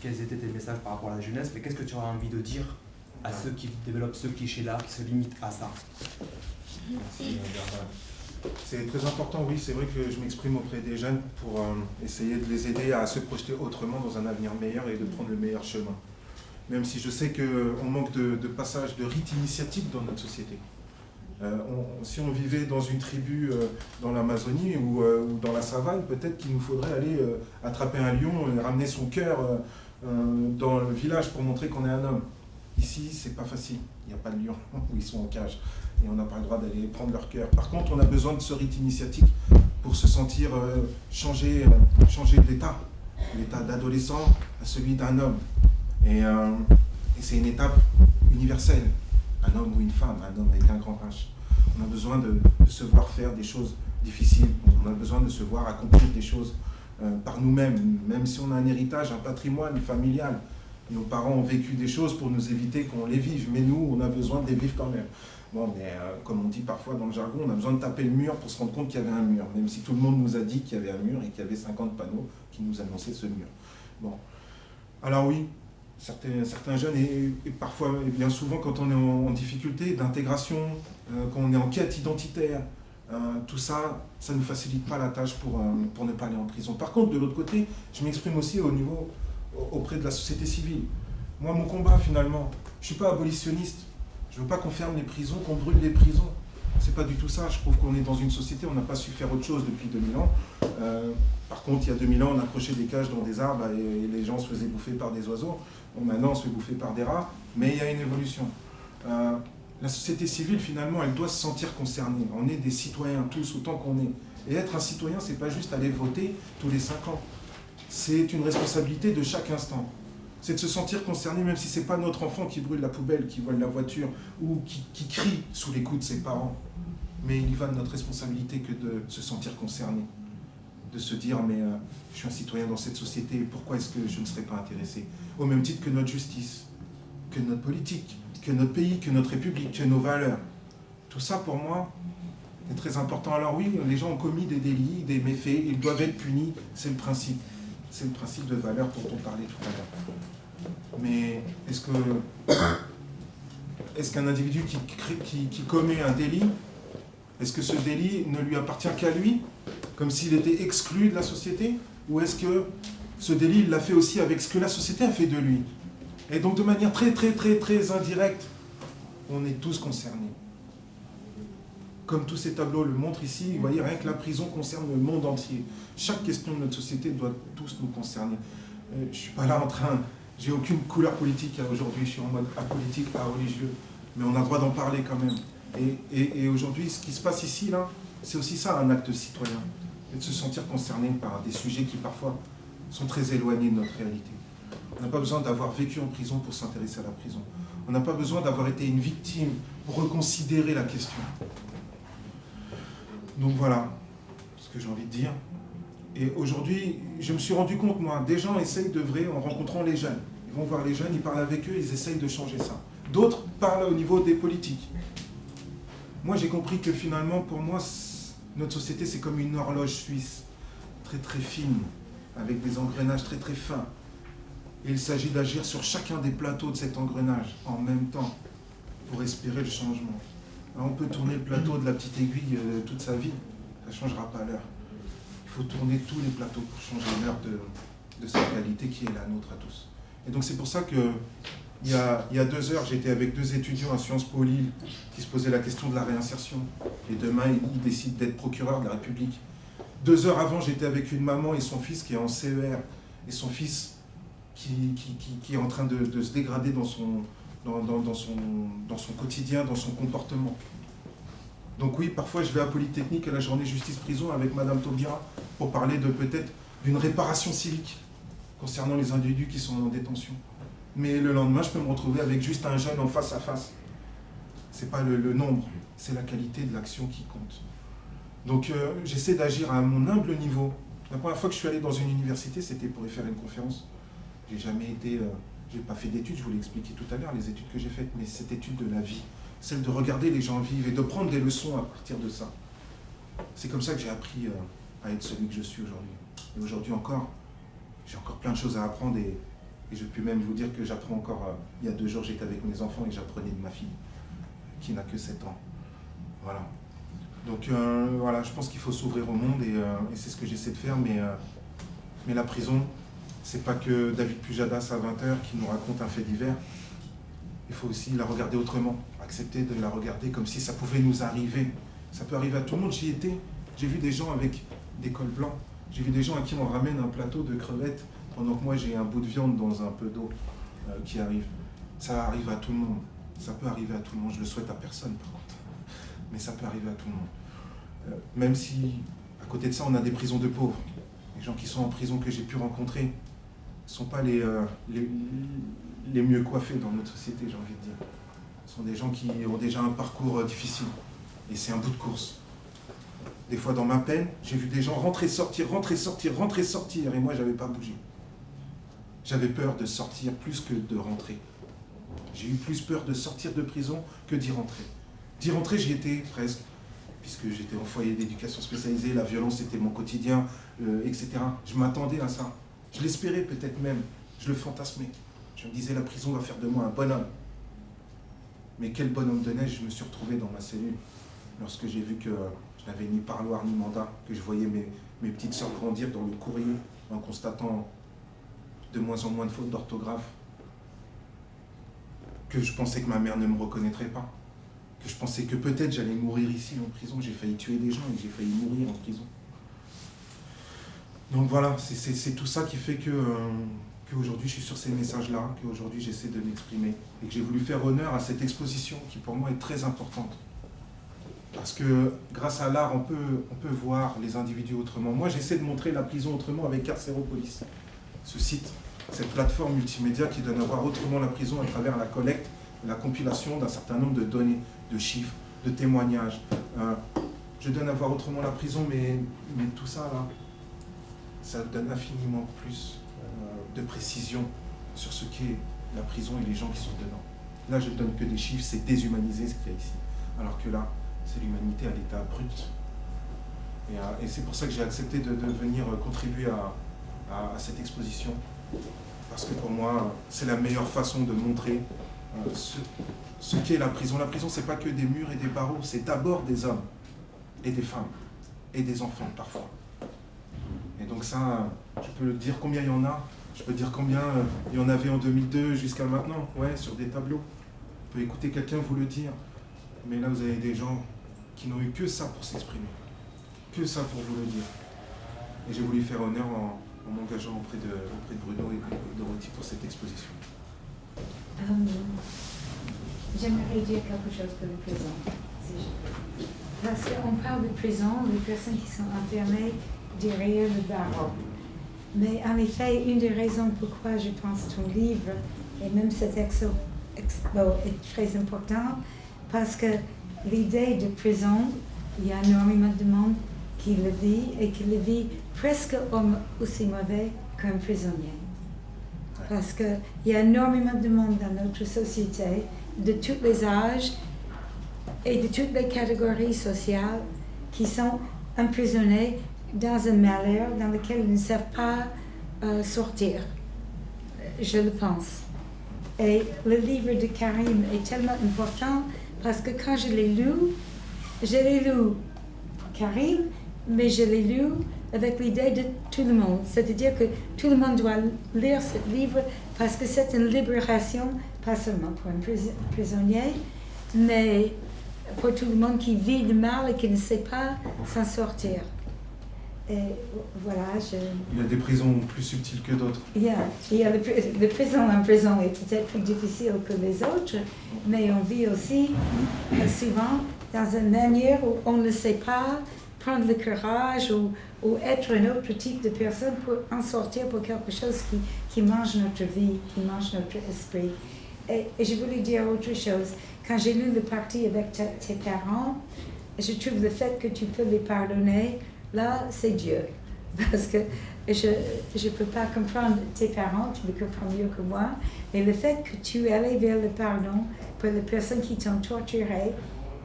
quels étaient tes messages par rapport à la jeunesse, mais qu'est-ce que tu auras envie de dire à ceux qui développent ce cliché-là, qui se limitent à ça? Merci. C'est très important, oui, c'est vrai que je m'exprime auprès des jeunes pour essayer de les aider à se projeter autrement dans un avenir meilleur et de prendre le meilleur chemin. Même si je sais qu'on manque de passage, de rites initiatiques dans notre société. Si on vivait dans une tribu dans l'Amazonie ou dans la savane, peut-être qu'il nous faudrait aller attraper un lion et ramener son cœur dans le village pour montrer qu'on est un homme. Ici, c'est pas facile. Il n'y a pas de lion où ils sont en cage. Et on n'a pas le droit d'aller prendre leur cœur. Par contre, on a besoin de ce rite initiatique pour se sentir changer d'état. L'état d'adolescent à celui d'un homme. Et c'est une étape universelle. Un homme ou une femme, un homme avec un grand H. On a besoin de se voir faire des choses difficiles. On a besoin de se voir accomplir des choses par nous-mêmes. Même si on a un héritage, un patrimoine familial. Nos parents ont vécu des choses pour nous éviter qu'on les vive. Mais nous, on a besoin de les vivre quand même. Bon, mais comme on dit parfois dans le jargon, on a besoin de taper le mur pour se rendre compte qu'il y avait un mur. Même si tout le monde nous a dit qu'il y avait un mur et qu'il y avait 50 panneaux qui nous annonçaient ce mur. Bon. Alors oui, certains jeunes, et parfois, et bien souvent, quand on est en difficulté d'intégration, quand on est en quête identitaire, tout ça, ça ne nous facilite pas la tâche pour ne pas aller en prison. Par contre, de l'autre côté, je m'exprime aussi auprès de la société civile. Moi, mon combat, finalement, je ne suis pas abolitionniste. Je ne veux pas qu'on ferme les prisons, qu'on brûle les prisons. C'est pas du tout ça. Je trouve qu'on est dans une société, on n'a pas su faire autre chose depuis 2000 ans. Par contre, il y a 2000 ans, on accrochait des cages dans des arbres et les gens se faisaient bouffer par des oiseaux. Bon, maintenant, on se fait bouffer par des rats, mais il y a une évolution. La société civile, finalement, elle doit se sentir concernée. On est des citoyens, tous, autant qu'on est. Et être un citoyen, c'est pas juste aller voter tous les 5 ans. C'est une responsabilité de chaque instant. C'est de se sentir concerné, même si ce n'est pas notre enfant qui brûle la poubelle, qui vole la voiture, ou qui crie sous les coups de ses parents. Mais il y va de notre responsabilité que de se sentir concerné. De se dire, mais je suis un citoyen dans cette société, pourquoi est-ce que je ne serais pas intéressé? Au même titre que notre justice, que notre politique, que notre pays, que notre république, que nos valeurs. Tout ça, pour moi, est très important. Alors oui, les gens ont commis des délits, des méfaits, ils doivent être punis, c'est le principe. c'est le principe de valeur dont on parlait tout à l'heure. Mais est-ce qu'un individu qui commet un délit, est-ce que ce délit ne lui appartient qu'à lui, comme s'il était exclu de la société? Ou est-ce que ce délit, il l'a fait aussi avec ce que la société a fait de lui? Et donc de manière très indirecte, on est tous concernés. Comme tous ces tableaux le montrent ici, vous voyez, rien que la prison concerne le monde entier. Chaque question de notre société doit tous nous concerner. Je ne suis pas là en train... J'ai aucune couleur politique aujourd'hui, je suis en mode apolitique, religieux, mais on a le droit d'en parler quand même. Et aujourd'hui, ce qui se passe ici, là, c'est aussi ça, un acte citoyen. Et de se sentir concerné par des sujets qui parfois sont très éloignés de notre réalité. On n'a pas besoin d'avoir vécu en prison pour s'intéresser à la prison. On n'a pas besoin d'avoir été une victime pour reconsidérer la question. Donc voilà ce que j'ai envie de dire. Et aujourd'hui, je me suis rendu compte, moi, des gens essayent d'œuvrer en rencontrant les jeunes. Ils vont voir les jeunes, ils parlent avec eux, ils essayent de changer ça. D'autres parlent au niveau des politiques. Moi, j'ai compris que finalement, pour moi, notre société, c'est comme une horloge suisse, très fine, avec des engrenages très fins. Et il s'agit d'agir sur chacun des plateaux de cet engrenage en même temps pour espérer le changement. Alors, on peut tourner le plateau de la petite aiguille toute sa vie, ça ne changera pas l'heure. Il faut tourner tous les plateaux pour changer l'heure de cette réalité qui est la nôtre à tous. Et donc c'est pour ça que il y a 2 heures, j'étais avec 2 étudiants à Sciences Po Lille qui se posaient la question de la réinsertion. Et demain, ils décident d'être procureur de la République. 2 heures avant, j'étais avec une maman et son fils qui est en CER. Et son fils qui est en train de se dégrader dans son quotidien, dans son comportement. Donc oui, parfois je vais à Polytechnique à la journée justice-prison avec Madame Taubira pour parler peut-être d'une réparation civique concernant les individus qui sont en détention. Mais le lendemain, je peux me retrouver avec juste un jeune en face à face. Ce n'est pas le nombre, c'est la qualité de l'action qui compte. Donc j'essaie d'agir à mon humble niveau. La première fois que je suis allé dans une université, c'était pour y faire une conférence. J'ai jamais été... j'ai pas fait d'études, je vous l'ai expliqué tout à l'heure, les études que j'ai faites, mais cette étude de la vie, celle de regarder les gens vivre et de prendre des leçons à partir de ça. C'est comme ça que j'ai appris à être celui que je suis aujourd'hui. Et aujourd'hui encore, j'ai encore plein de choses à apprendre et je peux même vous dire que j'apprends encore. Il y a 2 jours, j'étais avec mes enfants et j'apprenais de ma fille, qui n'a que 7 ans. Voilà. Donc voilà, je pense qu'il faut s'ouvrir au monde et c'est ce que j'essaie de faire, mais la prison, c'est pas que David Pujadas à 20h qui nous raconte un fait divers. Il faut aussi la regarder autrement, accepter de la regarder comme si ça pouvait nous arriver. Ça peut arriver à tout le monde, j'y étais. J'ai vu des gens avec des cols blancs. J'ai vu des gens à qui on ramène un plateau de crevettes pendant que moi j'ai un bout de viande dans un peu d'eau qui arrive. Ça arrive à tout le monde. Ça peut arriver à tout le monde. Je le souhaite à personne par contre. Mais ça peut arriver à tout le monde. Même si, à côté de ça, on a des prisons de pauvres. Les gens qui sont en prison que j'ai pu rencontrer ne sont pas les mieux coiffés dans notre société, j'ai envie de dire. Ce sont des gens qui ont déjà un parcours difficile. Et c'est un bout de course. Des fois, dans ma peine, j'ai vu des gens rentrer, sortir, et moi, je n'avais pas bougé. J'avais peur de sortir plus que de rentrer. J'ai eu plus peur de sortir de prison que d'y rentrer. D'y rentrer, j'y étais presque, puisque j'étais en foyer d'éducation spécialisée, la violence était mon quotidien, etc. Je m'attendais à ça. Je l'espérais peut-être même. Je le fantasmais. Je me disais, la prison va faire de moi un bonhomme. Mais quel bonhomme de neige je me suis retrouvé dans ma cellule lorsque j'ai vu que je n'avais ni parloir ni mandat, que je voyais mes petites sœurs grandir dans le courrier en constatant de moins en moins de fautes d'orthographe, que je pensais que ma mère ne me reconnaîtrait pas, que je pensais que peut-être j'allais mourir ici en prison. J'ai failli tuer des gens et j'ai failli mourir en prison. Donc voilà, c'est tout ça qui fait qu'aujourd'hui je suis sur ces messages-là, qu'aujourd'hui j'essaie de m'exprimer et que j'ai voulu faire honneur à cette exposition qui pour moi est très importante. Parce que grâce à l'art, on peut voir les individus autrement. Moi, j'essaie de montrer la prison autrement avec Carcéropolis, ce site, cette plateforme multimédia qui donne à voir autrement la prison à travers la collecte, la compilation d'un certain nombre de données, de chiffres, de témoignages. Je donne à voir autrement la prison, mais tout ça, là, ça donne infiniment plus de précision sur ce qu'est la prison et les gens qui sont dedans. Là, je ne donne que des chiffres, c'est déshumanisé ce qu'il y a ici. Alors que là, c'est l'humanité à l'état brut. Et c'est pour ça que j'ai accepté de venir contribuer à à cette exposition, parce que pour moi, c'est la meilleure façon de montrer ce qu'est la prison. La prison, c'est pas que des murs et des barreaux, c'est d'abord des hommes et des femmes et des enfants parfois. Et donc ça, je peux dire combien il y en a, je peux dire combien il y en avait en 2002 jusqu'à maintenant, ouais, sur des tableaux. On peut écouter quelqu'un vous le dire, mais là vous avez des gens qui n'ont eu que ça pour s'exprimer, que ça pour vous le dire. Et j'ai voulu faire honneur en m'engageant auprès de Bruno et de Dorothy pour cette exposition. J'aimerais dire quelque chose pour le présent, si je peux. Parce qu'on parle de prison, les personnes qui sont enfermées derrière le barreau. Mais en effet, une des raisons pourquoi je pense ton livre, et même cet expo est très important, parce que l'idée de prison, il y a énormément de monde qui le vit et qui le vit presque aussi mauvais qu'un prisonnier. Parce qu'il y a énormément de monde dans notre société, de tous les âges et de toutes les catégories sociales, qui sont emprisonnés dans un malheur dans lequel ils ne savent pas sortir. Je le pense. Et le livre de Karim est tellement important parce que quand je l'ai lu Karim, mais je l'ai lu avec l'idée de tout le monde. C'est-à-dire que tout le monde doit lire ce livre parce que c'est une libération, pas seulement pour un prisonnier, mais pour tout le monde qui vit le mal et qui ne sait pas s'en sortir. Et voilà, Il y a des prisons plus subtiles que d'autres. Il y a le prison en prison est peut-être plus difficile que les autres, mais on vit aussi souvent dans une manière où on ne sait pas prendre le courage ou être un autre type de personne pour en sortir pour quelque chose qui mange notre vie, qui mange notre esprit. Et je voulais dire autre chose. Quand j'ai lu le parti avec tes parents, je trouve le fait que tu peux les pardonner, là, c'est Dieu. Parce que je ne peux pas comprendre tes parents, tu me comprends mieux que moi, mais le fait que tu allais vers le pardon pour les personnes qui t'ont torturé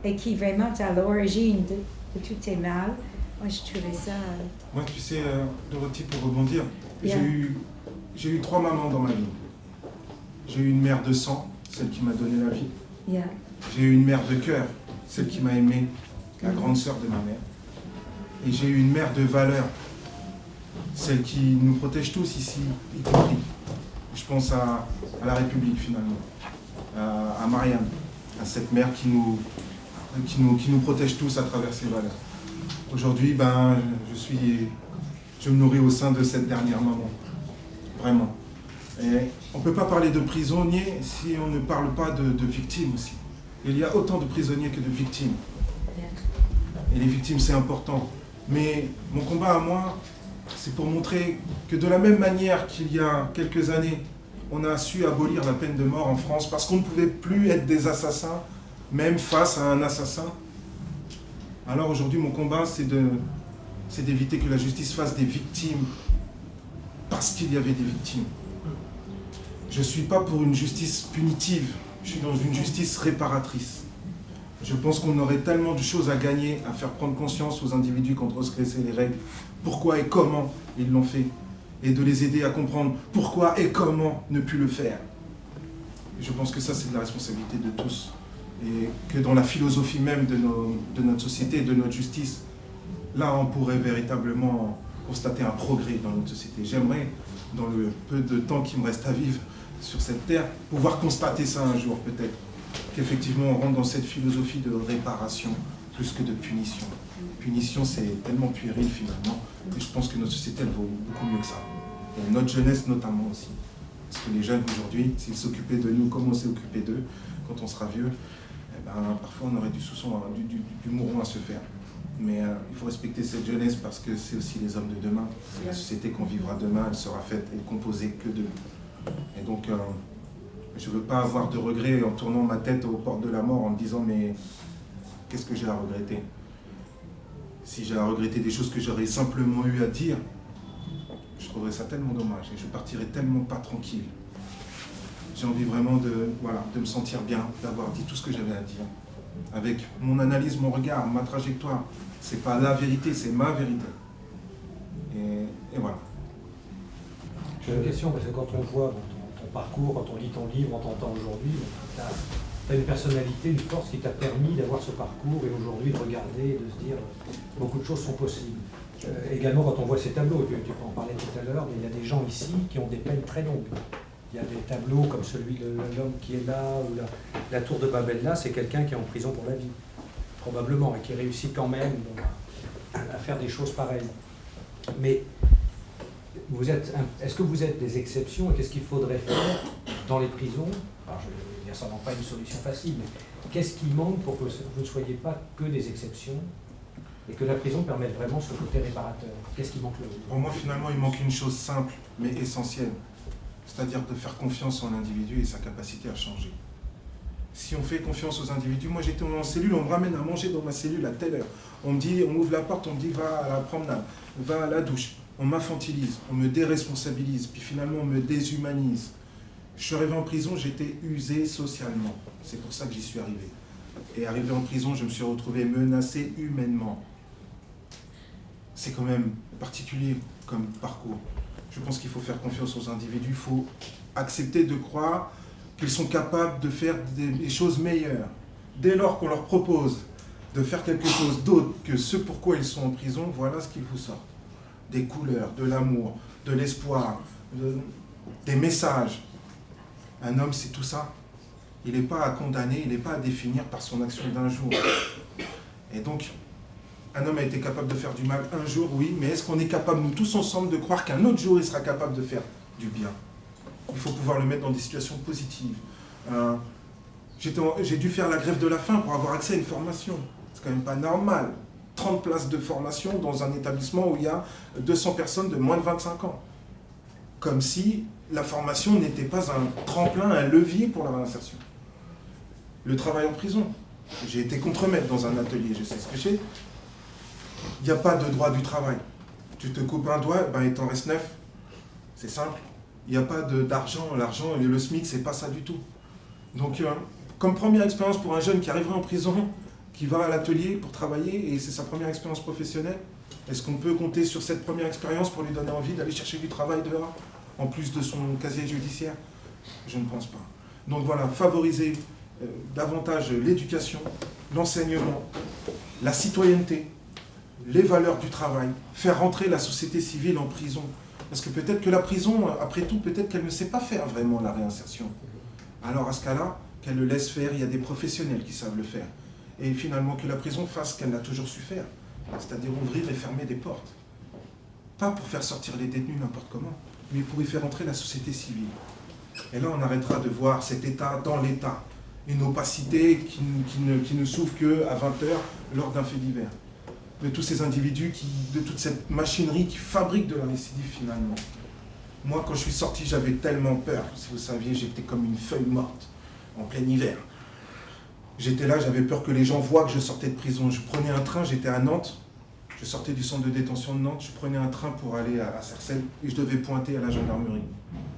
et qui vraiment à l'origine de tous tes mal, moi je trouvais ça... Moi, tu sais, Dorothy, pour rebondir, Yeah. j'ai eu 3 mamans dans ma vie. J'ai eu une mère de sang, celle qui m'a donné la vie. Yeah. J'ai eu une mère de cœur, celle qui m'a aimé, la grande sœur de ma mère. Et j'ai eu une mère de valeur, celle qui nous protège tous ici, y compris. Je pense à la République finalement, à Marianne, à cette mère qui nous protège tous à travers ses valeurs. Aujourd'hui, je me nourris au sein de cette dernière maman, vraiment. Et on ne peut pas parler de prisonniers si on ne parle pas de victimes aussi. Il y a autant de prisonniers que de victimes. Et les victimes, c'est important. Mais mon combat à moi, c'est pour montrer que de la même manière qu'il y a quelques années, on a su abolir la peine de mort en France parce qu'on ne pouvait plus être des assassins, même face à un assassin. Alors aujourd'hui, mon combat, c'est d'éviter que la justice fasse des victimes parce qu'il y avait des victimes. Je ne suis pas pour une justice punitive, je suis dans une justice réparatrice. Je pense qu'on aurait tellement de choses à gagner, à faire prendre conscience aux individus qui ont transgressé les règles, pourquoi et comment ils l'ont fait, et de les aider à comprendre pourquoi et comment ne plus le faire. Et je pense que ça, c'est de la responsabilité de tous. Et que dans la philosophie même de notre société, de notre justice, là, on pourrait véritablement constater un progrès dans notre société. J'aimerais, dans le peu de temps qui me reste à vivre sur cette terre, pouvoir constater ça un jour peut-être. Qu'effectivement on rentre dans cette philosophie de réparation plus que de punition. Punition, c'est tellement puéril finalement, et je pense que notre société, elle vaut beaucoup mieux que ça. Et notre jeunesse notamment aussi. Parce que les jeunes aujourd'hui, s'ils s'occupaient de nous comme on s'est occupé d'eux, quand on sera vieux, parfois on aurait du mouron à se faire. Mais il faut respecter cette jeunesse parce que c'est aussi les hommes de demain. C'est la société qu'on vivra demain, elle sera faite et composée que de nous. Et donc, je ne veux pas avoir de regrets en tournant ma tête aux portes de la mort en me disant mais qu'est-ce que j'ai à regretter? Si j'ai à regretter des choses que j'aurais simplement eu à dire, je trouverais ça tellement dommage et je partirais tellement pas tranquille. J'ai envie vraiment de me sentir bien, d'avoir dit tout ce que j'avais à dire. Avec mon analyse, mon regard, ma trajectoire. C'est pas la vérité, c'est ma vérité. Et voilà. J'ai une question, parce que quand on voit ton parcours, quand on lit ton livre, on t'entend aujourd'hui, tu as une personnalité, une force qui t'a permis d'avoir ce parcours et aujourd'hui de regarder et de se dire beaucoup de choses sont possibles. Également, quand on voit ces tableaux, tu en parlais tout à l'heure, mais il y a des gens ici qui ont des peines très longues. Il y a des tableaux comme celui de l'homme qui est là, ou la tour de Babel là, c'est quelqu'un qui est en prison pour la vie, probablement, et qui réussit quand même à faire des choses pareilles. Mais est-ce que vous êtes des exceptions et qu'est-ce qu'il faudrait faire dans les prisons? Alors, il n'y a sûrement pas une solution facile, mais qu'est-ce qui manque pour que vous ne soyez pas que des exceptions et que la prison permette vraiment ce côté réparateur? Qu'est-ce qui manque le plus? Pour moi, finalement, il manque une chose simple, mais essentielle. C'est-à-dire de faire confiance en l'individu et sa capacité à changer. Si on fait confiance aux individus, moi j'étais en cellule, on me ramène à manger dans ma cellule à telle heure. On me dit, on ouvre la porte, on me dit va à la promenade, va à la douche. On m'infantilise, on me déresponsabilise, puis finalement on me déshumanise. Je suis arrivé en prison, j'étais usé socialement. C'est pour ça que j'y suis arrivé. Et arrivé en prison, je me suis retrouvé menacé humainement. C'est quand même particulier comme parcours. Je pense qu'il faut faire confiance aux individus, il faut accepter de croire qu'ils sont capables de faire des choses meilleures. Dès lors qu'on leur propose de faire quelque chose d'autre que ce pourquoi ils sont en prison, voilà ce qu'ils vous sortent. Des couleurs, de l'amour, de l'espoir, des messages. Un homme, c'est tout ça. Il n'est pas à condamner, il n'est pas à définir par son action d'un jour. Et donc, un homme a été capable de faire du mal un jour, oui, mais est-ce qu'on est capable, nous tous ensemble, de croire qu'un autre jour, il sera capable de faire du bien? Il faut pouvoir le mettre dans des situations positives. J'ai dû faire la grève de la faim pour avoir accès à une formation. C'est quand même pas normal. 30 places de formation dans un établissement où il y a 200 personnes de moins de 25 ans. Comme si la formation n'était pas un tremplin, un levier pour la réinsertion. Le travail en prison. J'ai été contremaître dans un atelier, je sais ce que c'est. Il n'y a pas de droit du travail. Tu te coupes un doigt, ben il t'en reste 9. C'est simple. Il n'y a pas d'argent. L'argent et le SMIC, c'est pas ça du tout. Donc, comme première expérience pour un jeune qui arriverait en prison, qui va à l'atelier pour travailler, et c'est sa première expérience professionnelle, est-ce qu'on peut compter sur cette première expérience pour lui donner envie d'aller chercher du travail dehors, en plus de son casier judiciaire? Je ne pense pas. Donc voilà, favoriser davantage l'éducation, l'enseignement, la citoyenneté, les valeurs du travail, faire rentrer la société civile en prison. Parce que peut-être que la prison, après tout, peut-être qu'elle ne sait pas faire vraiment la réinsertion. Alors à ce cas-là, qu'elle le laisse faire, il y a des professionnels qui savent le faire. Et finalement que la prison fasse ce qu'elle a toujours su faire, c'est-à-dire ouvrir et fermer des portes. Pas pour faire sortir les détenus n'importe comment, mais pour y faire entrer la société civile. Et là, on arrêtera de voir cet État dans l'État, une opacité qui ne s'ouvre qu'à 20h lors d'un fait divers. De tous ces individus, de toute cette machinerie qui fabrique de la récidive finalement. Moi, quand je suis sorti, j'avais tellement peur. Si vous saviez, j'étais comme une feuille morte en plein hiver. J'étais là, j'avais peur que les gens voient que je sortais de prison. Je prenais un train, j'étais à Nantes. Je sortais du centre de détention de Nantes, je prenais un train pour aller à Sarcelles et je devais pointer à la gendarmerie.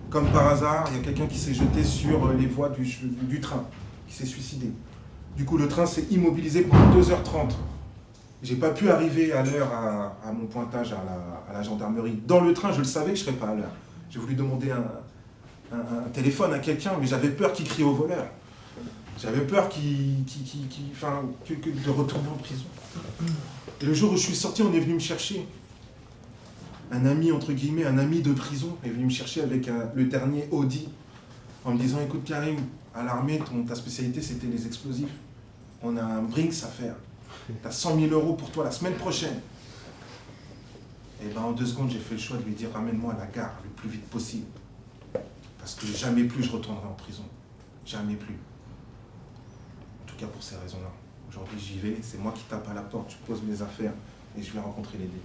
Comme par hasard, il y a quelqu'un qui s'est jeté sur les voies du train, qui s'est suicidé. Du coup, le train s'est immobilisé pendant 2h30. J'ai pas pu arriver à l'heure à mon pointage à la gendarmerie. Dans le train, je le savais que je serais pas à l'heure. J'ai voulu demander un téléphone à quelqu'un, mais j'avais peur qu'il crie au voleur. J'avais peur de retourner en prison. Et le jour où je suis sorti, on est venu me chercher. Un ami, entre guillemets, un ami de prison est venu me chercher avec le dernier Audi, en me disant, écoute Karim, à l'armée, ta spécialité c'était les explosifs. On a un Brinks à faire. T'as 100 000 € pour toi la semaine prochaine. Et ben en 2 secondes, j'ai fait le choix de lui dire, ramène-moi à la gare le plus vite possible. Parce que jamais plus je retournerai en prison. Jamais plus. En tout cas pour ces raisons-là. Aujourd'hui j'y vais, c'est moi qui tape à la porte, je pose mes affaires et je vais rencontrer les détenus.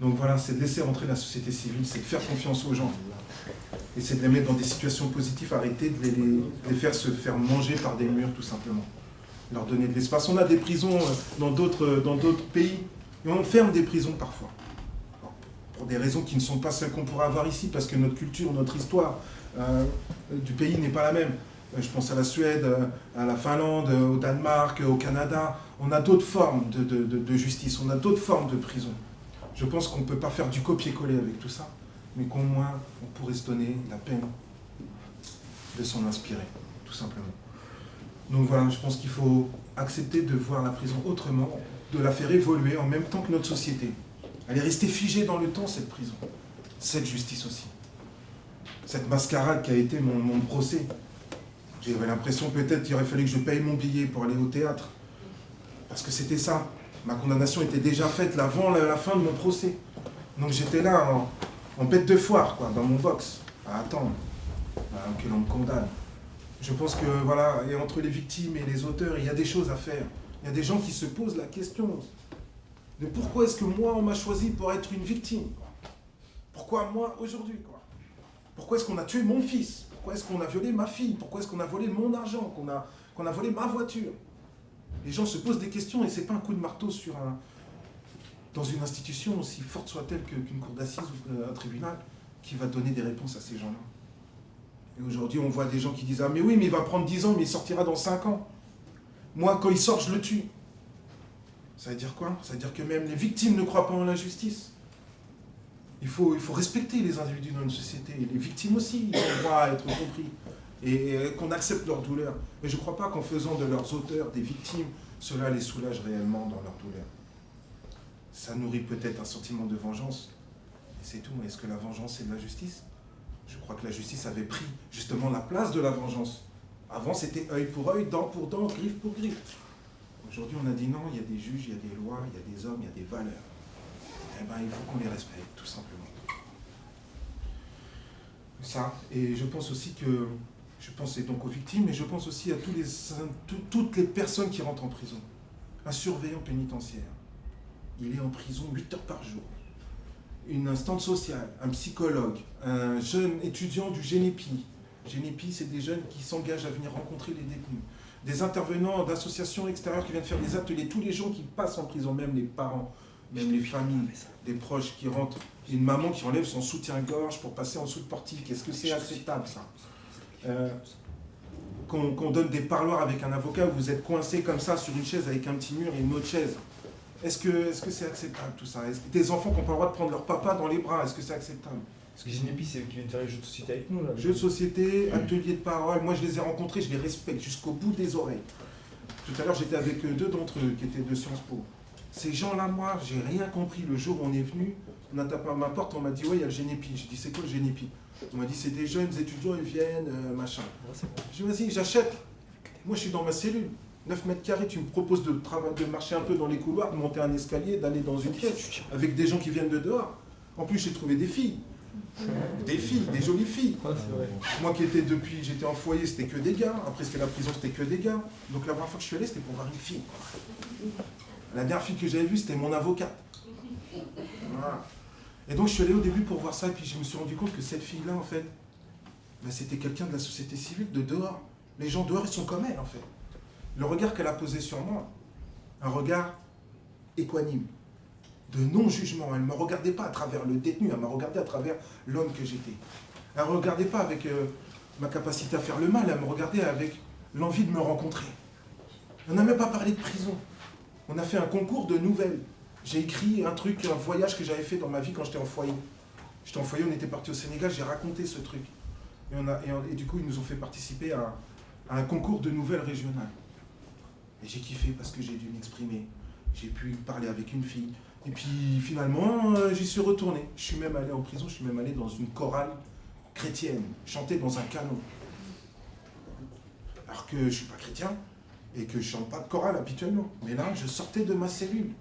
Donc voilà, c'est de laisser rentrer la société civile, c'est de faire confiance aux gens. Et c'est de les mettre dans des situations positives, arrêter de les faire se faire manger par des murs tout simplement. Leur donner de l'espace. On a des prisons dans d'autres pays, et on ferme des prisons parfois. Pour des raisons qui ne sont pas celles qu'on pourrait avoir ici, parce que notre culture, notre histoire du pays n'est pas la même. Je pense à la Suède, à la Finlande, au Danemark, au Canada. On a d'autres formes de justice, on a d'autres formes de prison. Je pense qu'on ne peut pas faire du copier-coller avec tout ça. mais qu'au moins on pourrait se donner la peine de s'en inspirer, tout simplement. Donc voilà, je pense qu'il faut accepter de voir la prison autrement, de la faire évoluer en même temps que notre société. Elle est restée figée dans le temps, cette prison, cette justice aussi. Cette mascarade qui a été mon procès. J'avais l'impression peut-être qu'il aurait fallu que je paye mon billet pour aller au théâtre. Parce que c'était ça. Ma condamnation était déjà faite avant la fin de mon procès. Donc j'étais là en bête de foire, quoi, dans mon box, à attendre que l'on me condamne. Je pense que, voilà, et entre les victimes et les auteurs, il y a des choses à faire. Il y a des gens qui se posent la question de pourquoi est-ce que moi, on m'a choisi pour être une victime, quoi. Pourquoi moi, aujourd'hui, quoi. Pourquoi est-ce qu'on a tué mon fils? Pourquoi est-ce qu'on a violé ma fille? Pourquoi est-ce qu'on a volé mon argent? Qu'on a volé ma voiture? Les gens se posent des questions et c'est pas un coup de marteau dans une institution, aussi forte soit-elle qu'une cour d'assises ou un tribunal, qui va donner des réponses à ces gens-là. Et aujourd'hui, on voit des gens qui disent « Ah mais oui, mais il va prendre 10 ans, mais il sortira dans 5 ans. Moi, quand il sort, je le tue. » Ça veut dire quoi? Ça veut dire que même les victimes ne croient pas en la justice. Il faut respecter les individus dans une société. Et les victimes aussi, ils ont droit à être compris. Et qu'on accepte leur douleur. Mais je ne crois pas qu'en faisant de leurs auteurs des victimes, cela les soulage réellement dans leur douleur. Ça nourrit peut-être un sentiment de vengeance. Et c'est tout. Mais est-ce que la vengeance, c'est de la justice? Je crois que la justice avait pris justement la place de la vengeance. Avant, c'était œil pour œil, dent pour dent, griffe pour griffe. Aujourd'hui, on a dit non, il y a des juges, il y a des lois, il y a des hommes, il y a des valeurs. Eh bien, il faut qu'on les respecte, tout simplement. Ça, et je pense aussi que, je pense donc aux victimes, mais je pense aussi à toutes les personnes qui rentrent en prison. Un surveillant pénitentiaire, il est en prison 8 heures par jour. Une instante sociale, un psychologue, un jeune étudiant du Génépi. Génépi, c'est des jeunes qui s'engagent à venir rencontrer les détenus. Des intervenants d'associations extérieures qui viennent faire des ateliers. Tous les gens qui passent en prison, même les parents, même les familles, des proches qui rentrent. Une maman qui enlève son soutien-gorge pour passer en dessous de portique. Est-ce que c'est acceptable, ça? Qu'on donne des parloirs avec un avocat où vous êtes coincé comme ça sur une chaise avec un petit mur et une autre chaise. Est-ce que c'est acceptable tout ça? Est-ce que des enfants qui n'ont pas le droit de prendre leur papa dans les bras, est-ce que c'est acceptable? Parce que Génépi, c'est eux qui viennent faire les jeux de société avec nous, là. Jeux de société, ateliers de parole, moi je les ai rencontrés, je les respecte jusqu'au bout des oreilles. Tout à l'heure j'étais avec 2 d'entre eux qui étaient de Sciences Po. Ces gens-là, moi, j'ai rien compris. Le jour où on est venu, on a tapé à ma porte, on m'a dit « Ouais, il y a le Génépi ». J'ai dit « C'est quoi le Génépi ?» On m'a dit « C'est des jeunes étudiants, ils viennent, machin ». J'ai dit « Vas-y, j'achète. Moi je suis dans ma cellule. 9 mètres carrés, tu me proposes de marcher un peu dans les couloirs, de monter un escalier, d'aller dans une pièce avec des gens qui viennent de dehors. En plus, j'ai trouvé des filles. Des filles, des jolies filles. Moi qui étais j'étais en foyer, c'était que des gars. Après, c'était la prison, c'était que des gars. Donc la première fois que je suis allé, c'était pour voir une fille. La dernière fille que j'avais vue, c'était mon avocate. Voilà. Et donc je suis allé au début pour voir ça, et puis je me suis rendu compte que cette fille-là, en fait, ben, c'était quelqu'un de la société civile, de dehors. Les gens dehors, ils sont comme elle, en fait. Le regard qu'elle a posé sur moi, un regard équanime, de non-jugement. Elle ne me regardait pas à travers le détenu, elle m'a regardé à travers l'homme que j'étais. Elle ne me regardait pas avec ma capacité à faire le mal, elle me regardait avec l'envie de me rencontrer. On n'a même pas parlé de prison. On a fait un concours de nouvelles. J'ai écrit un voyage que j'avais fait dans ma vie quand j'étais en foyer. J'étais en foyer, on était parti au Sénégal, j'ai raconté ce truc. Et du coup, ils nous ont fait participer à un concours de nouvelles régionales. Et j'ai kiffé parce que j'ai dû m'exprimer. J'ai pu parler avec une fille. Et puis finalement, j'y suis retourné. Je suis même allé en prison, je suis même allé dans une chorale chrétienne, chanter dans un canon. Alors que je ne suis pas chrétien et que je ne chante pas de chorale habituellement. Mais là, je sortais de ma cellule.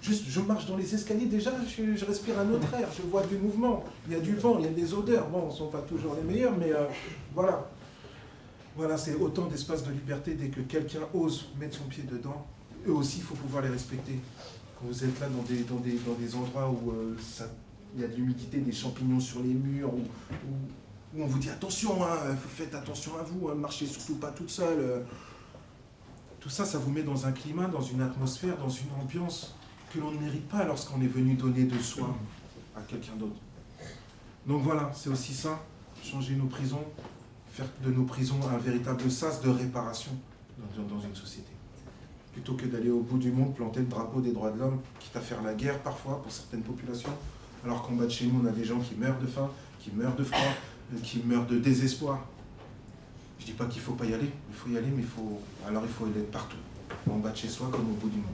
Juste, je marche dans les escaliers, déjà, je respire un autre air, je vois du mouvement, il y a du vent, il y a des odeurs. Bon, elles ne sont pas toujours les meilleures, mais voilà. Voilà, c'est autant d'espace de liberté dès que quelqu'un ose mettre son pied dedans. Eux aussi, il faut pouvoir les respecter. Quand vous êtes là dans des endroits où il y a de l'humidité, des champignons sur les murs, où on vous dit attention, hein, faites attention à vous, hein, marchez surtout pas toute seule. Tout ça, ça vous met dans un climat, dans une atmosphère, dans une ambiance que l'on ne mérite pas lorsqu'on est venu donner de soi à quelqu'un d'autre. Donc voilà, c'est aussi ça, changer nos prisons, faire de nos prisons un véritable sas de réparation dans une société. Plutôt que d'aller au bout du monde planter le drapeau des droits de l'homme, quitte à faire la guerre parfois pour certaines populations, alors qu'en bas de chez nous, on a des gens qui meurent de faim, qui meurent de froid, qui meurent de désespoir. Je ne dis pas qu'il ne faut pas y aller, il faut y aller, mais il faut être partout, en bas de chez soi comme au bout du monde.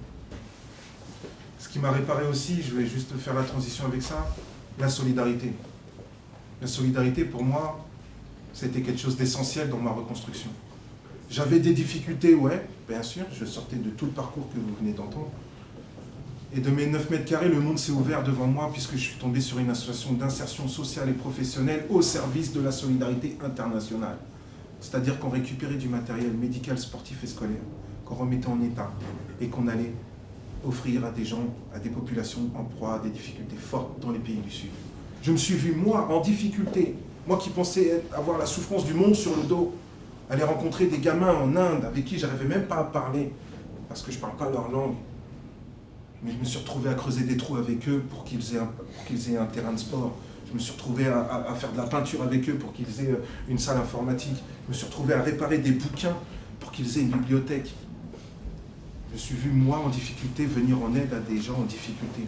Ce qui m'a réparé aussi, je vais juste faire la transition avec ça, la solidarité. La solidarité, pour moi, c'était quelque chose d'essentiel dans ma reconstruction. J'avais des difficultés, ouais, bien sûr, je sortais de tout le parcours que vous venez d'entendre. Et de mes 9 mètres carrés, le monde s'est ouvert devant moi puisque je suis tombé sur une association d'insertion sociale et professionnelle au service de la solidarité internationale. C'est-à-dire qu'on récupérait du matériel médical, sportif et scolaire, qu'on remettait en état et qu'on allait offrir à des gens, à des populations en proie à des difficultés fortes dans les pays du Sud. Je me suis vu, moi, en difficulté, moi qui pensais avoir la souffrance du monde sur le dos, aller rencontrer des gamins en Inde avec qui je n'arrivais même pas à parler, parce que je ne parle pas leur langue. Mais je me suis retrouvé à creuser des trous avec eux pour qu'ils aient un terrain de sport. Je me suis retrouvé à faire de la peinture avec eux pour qu'ils aient une salle informatique. Je me suis retrouvé à réparer des bouquins pour qu'ils aient une bibliothèque. Je me suis vu, moi, en difficulté, venir en aide à des gens en difficulté.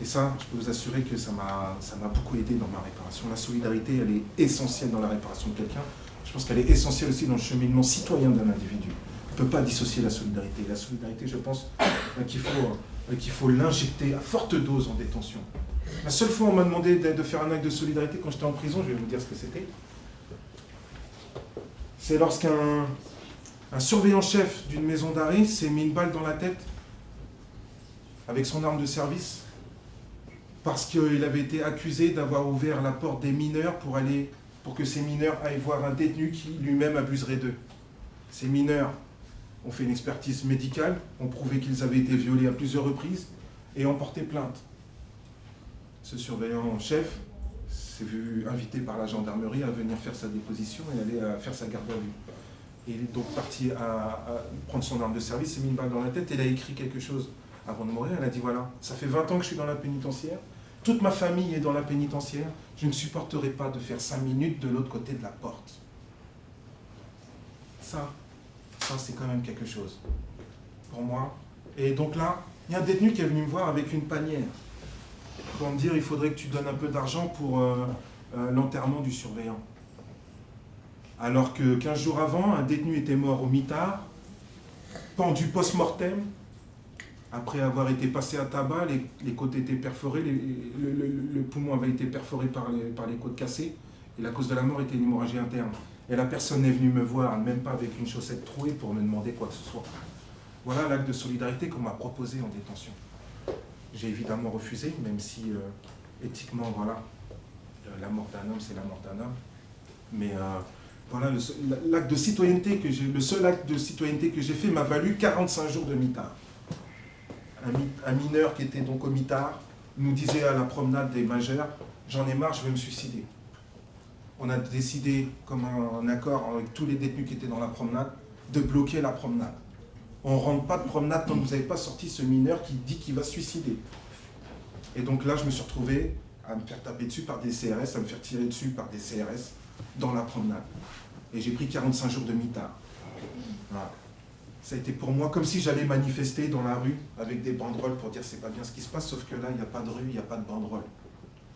Et ça, je peux vous assurer que ça m'a beaucoup aidé dans ma réparation. La solidarité, elle est essentielle dans la réparation de quelqu'un. Je pense qu'elle est essentielle aussi dans le cheminement citoyen d'un individu. On ne peut pas dissocier la solidarité. La solidarité, je pense qu'il faut l'injecter à forte dose en détention. La seule fois où on m'a demandé de faire un acte de solidarité quand j'étais en prison, je vais vous dire ce que c'était. C'est lorsqu'un surveillant-chef d'une maison d'arrêt s'est mis une balle dans la tête avec son arme de service parce qu'il avait été accusé d'avoir ouvert la porte des mineurs pour que ces mineurs aillent voir un détenu qui lui-même abuserait d'eux. Ces mineurs ont fait une expertise médicale, ont prouvé qu'ils avaient été violés à plusieurs reprises et ont porté plainte. Ce surveillant-chef s'est vu invité par la gendarmerie à venir faire sa déposition et aller faire sa garde à vue. Et il est donc parti à prendre son arme de service, s'est mis une balle dans la tête et il a écrit quelque chose avant de mourir. Elle a dit voilà, ça fait 20 ans que je suis dans la pénitentiaire, toute ma famille est dans la pénitentiaire, je ne supporterai pas de faire 5 minutes de l'autre côté de la porte. Ça c'est quand même quelque chose pour moi. Et donc là, il y a un détenu qui est venu me voir avec une panière pour me dire il faudrait que tu donnes un peu d'argent pour l'enterrement du surveillant. Alors que 15 jours avant, un détenu était mort au mitard, pendu post-mortem, après avoir été passé à tabac, les côtes étaient perforées, le poumon avait été perforé par les côtes cassées, et la cause de la mort était une hémorragie interne. Et la personne est venue me voir, même pas avec une chaussette trouée, pour me demander quoi que ce soit. Voilà l'acte de solidarité qu'on m'a proposé en détention. J'ai évidemment refusé, même si éthiquement, voilà, la mort d'un homme, c'est la mort d'un homme. Mais voilà, l'acte de citoyenneté le seul acte de citoyenneté que j'ai fait m'a valu 45 jours de mitard. Un mineur qui était donc au mitard nous disait à la promenade des majeurs, j'en ai marre, je vais me suicider. On a décidé, comme un accord avec tous les détenus qui étaient dans la promenade, de bloquer la promenade. On ne rentre pas de promenade tant que vous n'avez pas sorti ce mineur qui dit qu'il va se suicider. Et donc là, je me suis retrouvé à me faire taper dessus par des CRS, à me faire tirer dessus par des CRS dans la promenade. Et j'ai pris 45 jours de mitard. Voilà. Ça a été pour moi comme si j'allais manifester dans la rue avec des banderoles pour dire c'est pas bien ce qui se passe, sauf que là, il n'y a pas de rue, il n'y a pas de banderoles.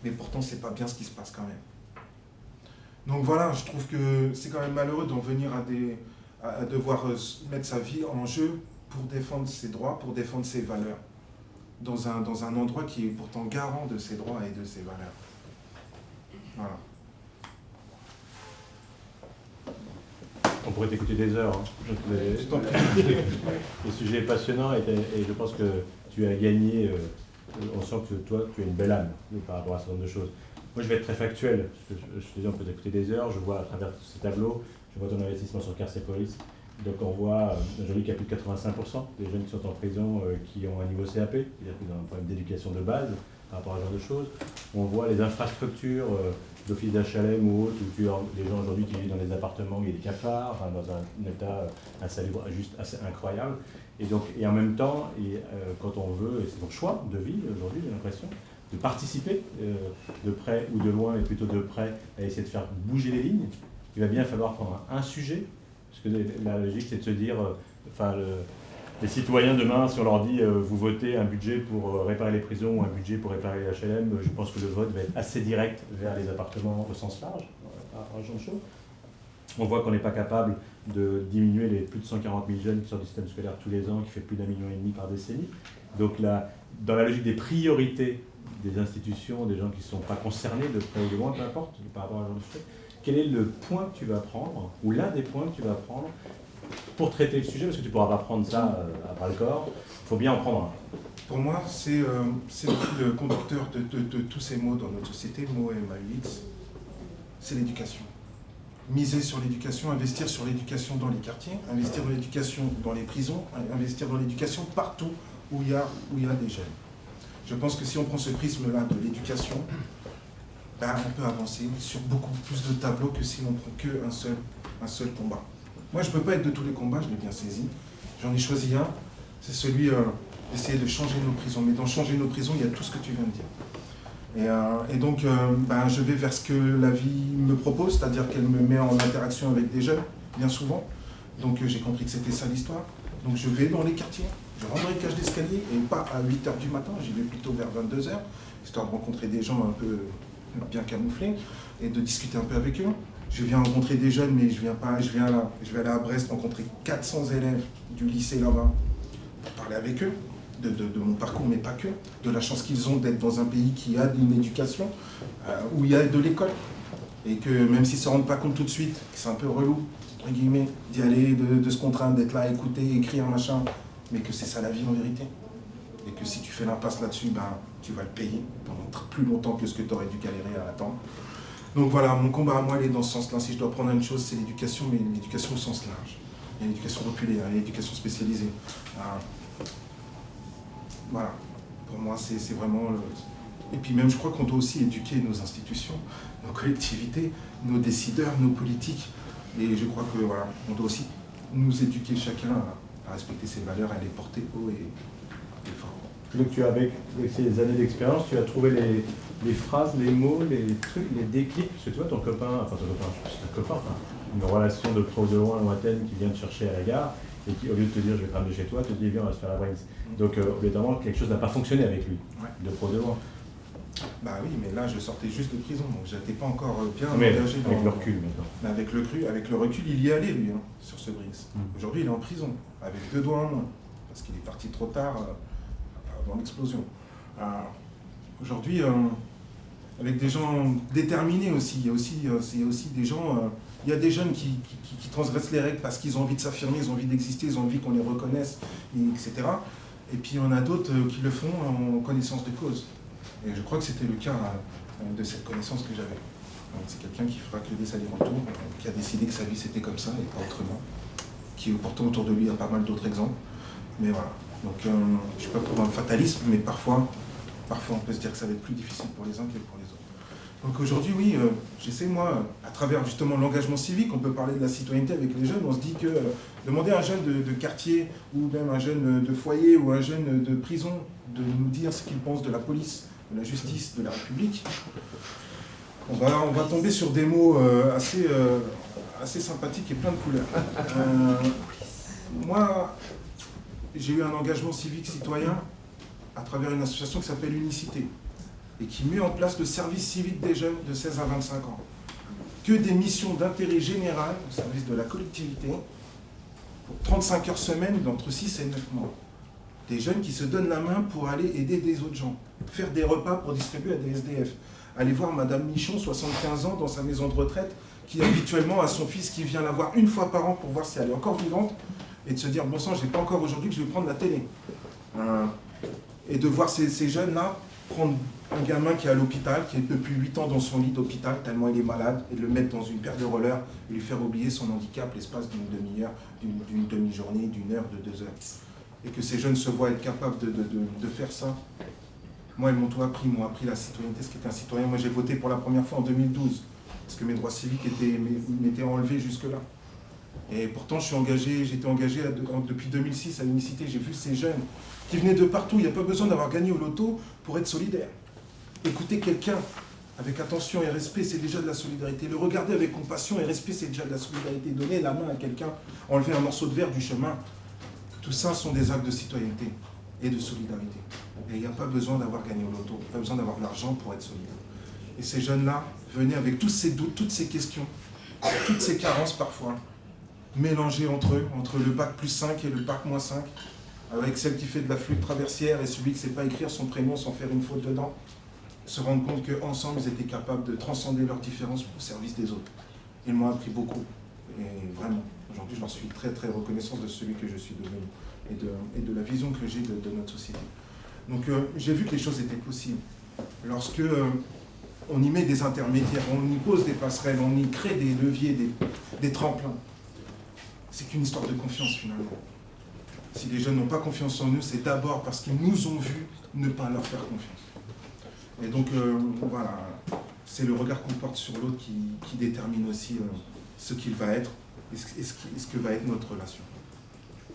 Mais pourtant, c'est pas bien ce qui se passe quand même. Donc voilà, je trouve que c'est quand même malheureux d'en venir à devoir mettre sa vie en jeu pour défendre ses droits, pour défendre ses valeurs, dans un endroit qui est pourtant garant de ses droits et de ses valeurs. Voilà. On pourrait t'écouter des heures. Le sujet est passionnant et je pense que tu as gagné, on sent que toi, tu as une belle âme par rapport à ce genre de choses. Moi, je vais être très factuel. Je te dis, on peut t'écouter des heures. Je vois à travers ces tableaux, je vois ton investissement sur Carcepolis. Donc, on voit aujourd'hui qu'il y a plus de 85% des jeunes qui sont en prison qui ont un niveau CAP, c'est-à-dire qu'ils ont un problème d'éducation de base par rapport à ce genre de choses. On voit les infrastructures d'office d'HLM ou autres, où tu as des gens aujourd'hui qui vivent dans des appartements où il y a des cafards, enfin, dans un état insalubre juste assez incroyable. Et en même temps, quand on veut, et c'est ton choix de vie aujourd'hui, j'ai l'impression, de participer de près ou de loin, et plutôt de près, à essayer de faire bouger les lignes, il va bien falloir prendre un sujet, parce que la logique c'est de se dire, les citoyens demain, si on leur dit vous votez un budget pour réparer les prisons ou un budget pour réparer les HLM, je pense que le vote va être assez direct vers les appartements au sens large, à genre de choses. On voit qu'on n'est pas capable de diminuer les plus de 140 000 jeunes qui sortent du système scolaire tous les ans, qui fait plus d'1,5 million par décennie. Donc là, dans la logique des priorités des institutions, des gens qui ne sont pas concernés de près ou de loin, peu importe, par rapport à genre de sujet, quel est le point que tu vas prendre, ou l'un des points que tu vas prendre pour traiter le sujet, parce que tu ne pourras pas prendre ça à bras-le-corps, il faut bien en prendre un. Pour moi, c'est le conducteur de tous ces mots dans notre société, le mot MAUX, c'est l'éducation. Miser sur l'éducation, investir sur l'éducation dans les quartiers, investir dans l'éducation dans les prisons, investir dans l'éducation partout où il y a des jeunes. Je pense que si on prend ce prisme-là de l'éducation, ben, on peut avancer sur beaucoup plus de tableaux que si on prend qu'un seul combat. Moi, je ne peux pas être de tous les combats, je l'ai bien saisi. J'en ai choisi un, c'est celui d'essayer de changer nos prisons. Mais dans changer nos prisons, il y a tout ce que tu viens de dire. Et donc, ben, je vais vers ce que la vie me propose, c'est-à-dire qu'elle me met en interaction avec des jeunes, bien souvent. Donc, j'ai compris que c'était ça l'histoire. Donc, je vais dans les quartiers, je rentre dans les cages d'escalier, et pas à 8h du matin, j'y vais plutôt vers 22h, histoire de rencontrer des gens un peu bien camouflés, et de discuter un peu avec eux. Je viens rencontrer des jeunes, mais je vais aller à Brest rencontrer 400 élèves du lycée là-bas, pour parler avec eux, de mon parcours, mais pas que, de la chance qu'ils ont d'être dans un pays qui a une éducation, où il y a de l'école, et que même s'ils ne se rendent pas compte tout de suite, que c'est un peu relou, entre guillemets, d'y aller, de se contraindre, d'être là, écouter, écrire, machin, mais que c'est ça la vie en vérité. Et que si tu fais l'impasse là-dessus, ben, tu vas le payer pendant plus longtemps que ce que tu aurais dû galérer à attendre. Donc voilà, mon combat à moi, il est dans ce sens-là. Si je dois prendre une chose, c'est l'éducation, mais l'éducation au sens large. Il y a l'éducation populaire, il y a l'éducation spécialisée. Voilà, pour moi, c'est vraiment... Et puis même, je crois qu'on doit aussi éduquer nos institutions, nos collectivités, nos décideurs, nos politiques. Et je crois que voilà, on doit aussi nous éduquer chacun à respecter ses valeurs, à les porter haut et fort. Donc tu as, avec ces années d'expérience, tu as trouvé les phrases, les mots, les trucs, les déclics, parce que tu vois ton copain, une relation de pro de loin, lointaine, qui vient te chercher à la gare, et qui, au lieu de te dire je vais te ramener chez toi, te dit viens on va se faire la brains. Donc obligatoirement quelque chose n'a pas fonctionné avec lui, de pro de loin. Bah oui, mais là je sortais juste de prison, donc j'étais pas encore bien mais engagé avec le recul maintenant. Mais avec le recul, il y est allé lui, sur ce Brix. Aujourd'hui il est en prison, avec 2 doigts en moins, parce qu'il est parti trop tard dans l'explosion. Aujourd'hui, avec des gens déterminés aussi, il y a aussi des gens, il y a des jeunes qui transgressent les règles parce qu'ils ont envie de s'affirmer, ils ont envie d'exister, ils ont envie qu'on les reconnaisse, etc. Et puis il y en a d'autres qui le font en connaissance de cause. Et je crois que c'était le cas de cette connaissance que j'avais. C'est quelqu'un qui fera que des allers-retours, qui a décidé que sa vie c'était comme ça et pas autrement, qui pourtant autour de lui a pas mal d'autres exemples. Mais voilà. Donc je ne suis pas pour un fatalisme, mais parfois on peut se dire que ça va être plus difficile pour les uns que pour les autres. Donc aujourd'hui, oui, j'essaie moi, à travers justement l'engagement civique, on peut parler de la citoyenneté avec les jeunes, on se dit que demander à un jeune de quartier, ou même un jeune de foyer, ou un jeune de prison, de nous dire ce qu'il pense de la police, de la justice, de la République, on va tomber sur des mots assez sympathiques et plein de couleurs. Moi, j'ai eu un engagement civique citoyen à travers une association qui s'appelle Unicité et qui met en place le service civique des jeunes de 16 à 25 ans. Que des missions d'intérêt général au service de la collectivité pour 35 heures semaine d'entre 6 et 9 mois. Des jeunes qui se donnent la main pour aller aider des autres gens, faire des repas pour distribuer à des SDF, aller voir Madame Michon, 75 ans, dans sa maison de retraite, qui habituellement a son fils qui vient la voir une fois par an pour voir si elle est encore vivante, et de se dire, bon sang, je n'ai pas encore aujourd'hui que je vais prendre la télé. Et de voir ces jeunes-là prendre un gamin qui est à l'hôpital, qui est depuis 8 ans dans son lit d'hôpital, tellement il est malade, et de le mettre dans une paire de rollers, et lui faire oublier son handicap l'espace d'une demi-heure, d'une demi-journée, d'une heure, de 2 heures. Et que ces jeunes se voient être capables de faire ça. Moi, ils m'ont tout appris, ils m'ont appris la citoyenneté, ce qu'était un citoyen. Moi, j'ai voté pour la première fois en 2012, parce que mes droits civiques m'étaient enlevés jusque-là. Et pourtant, j'étais engagé depuis 2006 à l'Unicité. J'ai vu ces jeunes qui venaient de partout. Il n'y a pas besoin d'avoir gagné au loto pour être solidaire. Écouter quelqu'un avec attention et respect, c'est déjà de la solidarité. Le regarder avec compassion et respect, c'est déjà de la solidarité. Donner la main à quelqu'un, enlever un morceau de verre du chemin. Tout ça sont des actes de citoyenneté et de solidarité. Et il n'y a pas besoin d'avoir gagné au loto, pas besoin d'avoir de l'argent pour être solidaire. Et ces jeunes-là venaient avec tous ces doutes, toutes ces questions, toutes ces carences parfois, mélangées entre eux, entre le bac plus 5 et le bac moins 5, avec celle qui fait de la flûte traversière et celui qui ne sait pas écrire son prénom sans faire une faute dedans, se rendre compte qu'ensemble, ils étaient capables de transcender leurs différences au service des autres. Ils m'ont appris beaucoup. Et vraiment, aujourd'hui, je leur suis très, très reconnaissant de celui que je suis devenu et de la vision que j'ai de notre société. Donc, j'ai vu que les choses étaient possibles. Lorsque on y met des intermédiaires, on y pose des passerelles, on y crée des leviers, des tremplins, c'est qu'une histoire de confiance, finalement. Si les jeunes n'ont pas confiance en nous, c'est d'abord parce qu'ils nous ont vus ne pas leur faire confiance. Et donc, voilà, c'est le regard qu'on porte sur l'autre qui détermine aussi ce qu'il va être et ce que va être notre relation.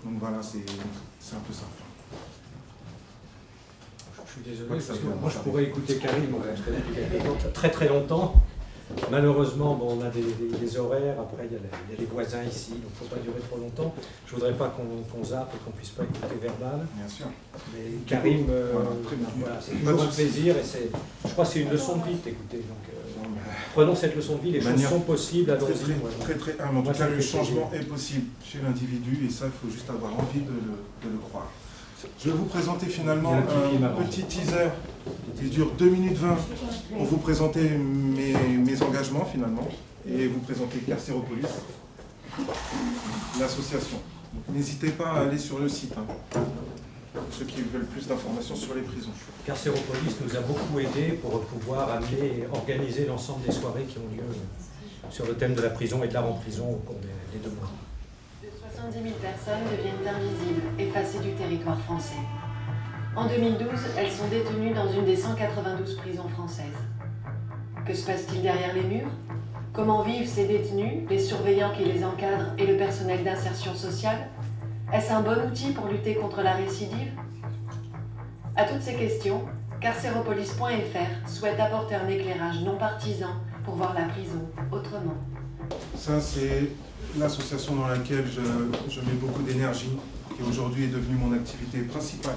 Donc voilà, c'est un peu ça. Je suis désolé, parce que moi je pourrais écouter Karim, très très longtemps. Malheureusement, bon, on a des horaires, après il y a les voisins ici, donc il ne faut pas durer trop longtemps. Je ne voudrais pas qu'on zappe et qu'on ne puisse pas écouter verbal. Bien sûr. Mais Karim, voilà, c'est toujours un plaisir et je crois que c'est une leçon de vie de t'écouter. Donc, prenons cette leçon de vie, les choses sont possibles, allons-y. Très humble. En tout cas, le changement est possible chez l'individu et ça, il faut juste avoir envie de le croire. Je vais vous présenter finalement un petit teaser qui dure 2 minutes 20 pour vous présenter mes engagements finalement et vous présenter Carcéropolis, l'association. N'hésitez pas à aller sur le site, ceux qui veulent plus d'informations sur les prisons. Carcéropolis nous a beaucoup aidé pour pouvoir amener et organiser l'ensemble des soirées qui ont lieu sur le thème de la prison et de l'art en prison au cours des 2 mois. 70 000 personnes deviennent invisibles, effacées du territoire français. En 2012, elles sont détenues dans une des 192 prisons françaises. Que se passe-t-il derrière les murs? Comment vivent ces détenus, les surveillants qui les encadrent et le personnel d'insertion sociale? Est-ce un bon outil pour lutter contre la récidive? À toutes ces questions, Carcéropolis.fr souhaite apporter un éclairage non partisan pour voir la prison autrement. Ça, c'est l'association dans laquelle je mets beaucoup d'énergie, qui aujourd'hui est devenue mon activité principale,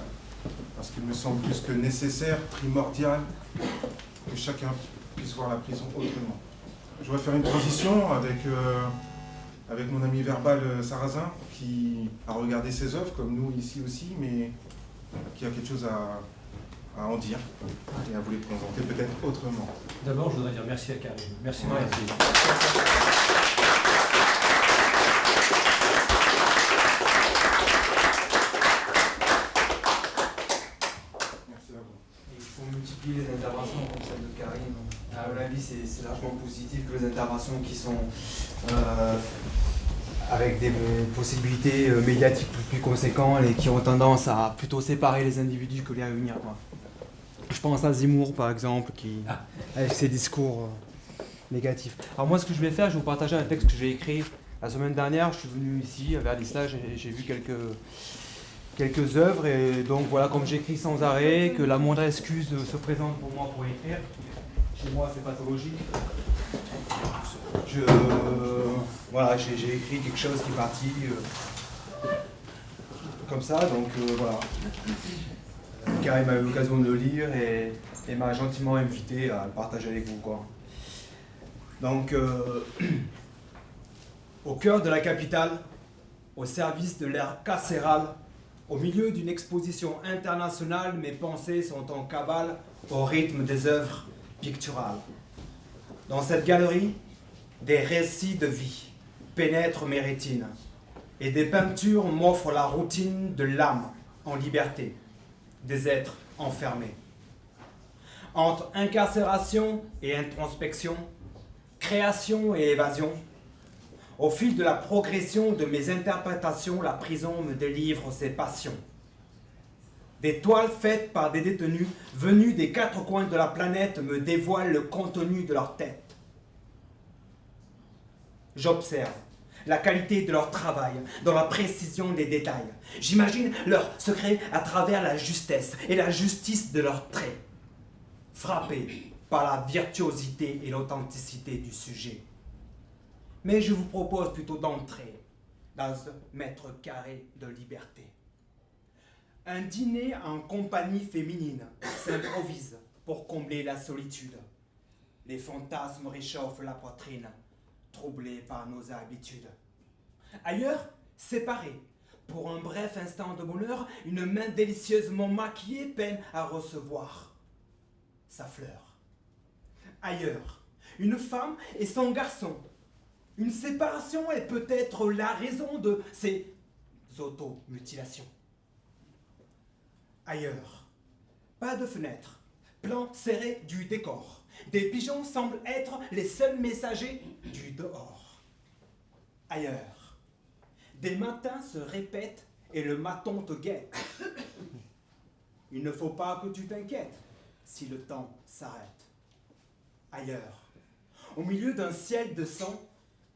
parce qu'il me semble plus que nécessaire, primordial, que chacun puisse voir la prison autrement. Je vais faire une transition avec mon ami Verbal Sarrazin, qui a regardé ses œuvres, comme nous ici aussi, mais qui a quelque chose à en dire et à vous les présenter peut-être autrement. D'abord, je voudrais dire merci à Karim. Merci. Merci à vous. Il faut multiplier les interventions comme celle de Karim. À mon avis, c'est largement positif que les interventions qui sont avec des possibilités médiatiques plus conséquentes et qui ont tendance à plutôt séparer les individus que les réunir, quoi. Je pense à Zemmour, par exemple, avec ses discours négatifs. Alors moi, ce que je vais faire, je vais vous partager un texte que j'ai écrit la semaine dernière. Je suis venu ici, vers l'Istage, et j'ai vu quelques œuvres. Et donc voilà, comme j'écris sans arrêt, que la moindre excuse se présente pour moi pour écrire. Chez moi, c'est pathologique. Voilà, j'ai écrit quelque chose qui est parti comme ça, donc voilà. Karim a eu l'occasion de le lire et m'a gentiment invité à le partager avec vous, quoi. Donc, au cœur de la capitale, au service de l'ère carcérale, au milieu d'une exposition internationale, mes pensées sont en cavale au rythme des œuvres picturales. Dans cette galerie, des récits de vie pénètrent mes rétines et des peintures m'offrent la routine de l'âme en liberté, des êtres enfermés. Entre incarcération et introspection, création et évasion, au fil de la progression de mes interprétations, la prison me délivre ses passions. Des toiles faites par des détenus venus des 4 coins de la planète me dévoilent le contenu de leur tête. J'observe la qualité de leur travail dans la précision des détails. J'imagine leur secret à travers la justesse et la justice de leurs traits. Frappé par la virtuosité et l'authenticité du sujet. Mais je vous propose plutôt d'entrer dans un mètre carré de liberté. Un dîner en compagnie féminine s'improvise pour combler la solitude. Les fantasmes réchauffent la poitrine, troublés par nos habitudes. Ailleurs, séparés, pour un bref instant de bonheur, une main délicieusement maquillée peine à recevoir sa fleur. Ailleurs, une femme et son garçon. Une séparation est peut-être la raison de ces automutilations. Ailleurs, pas de fenêtre, plan serré du décor. Des pigeons semblent être les seuls messagers du dehors. Ailleurs, des matins se répètent et le maton te guette. Il ne faut pas que tu t'inquiètes si le temps s'arrête. Ailleurs, au milieu d'un ciel de sang,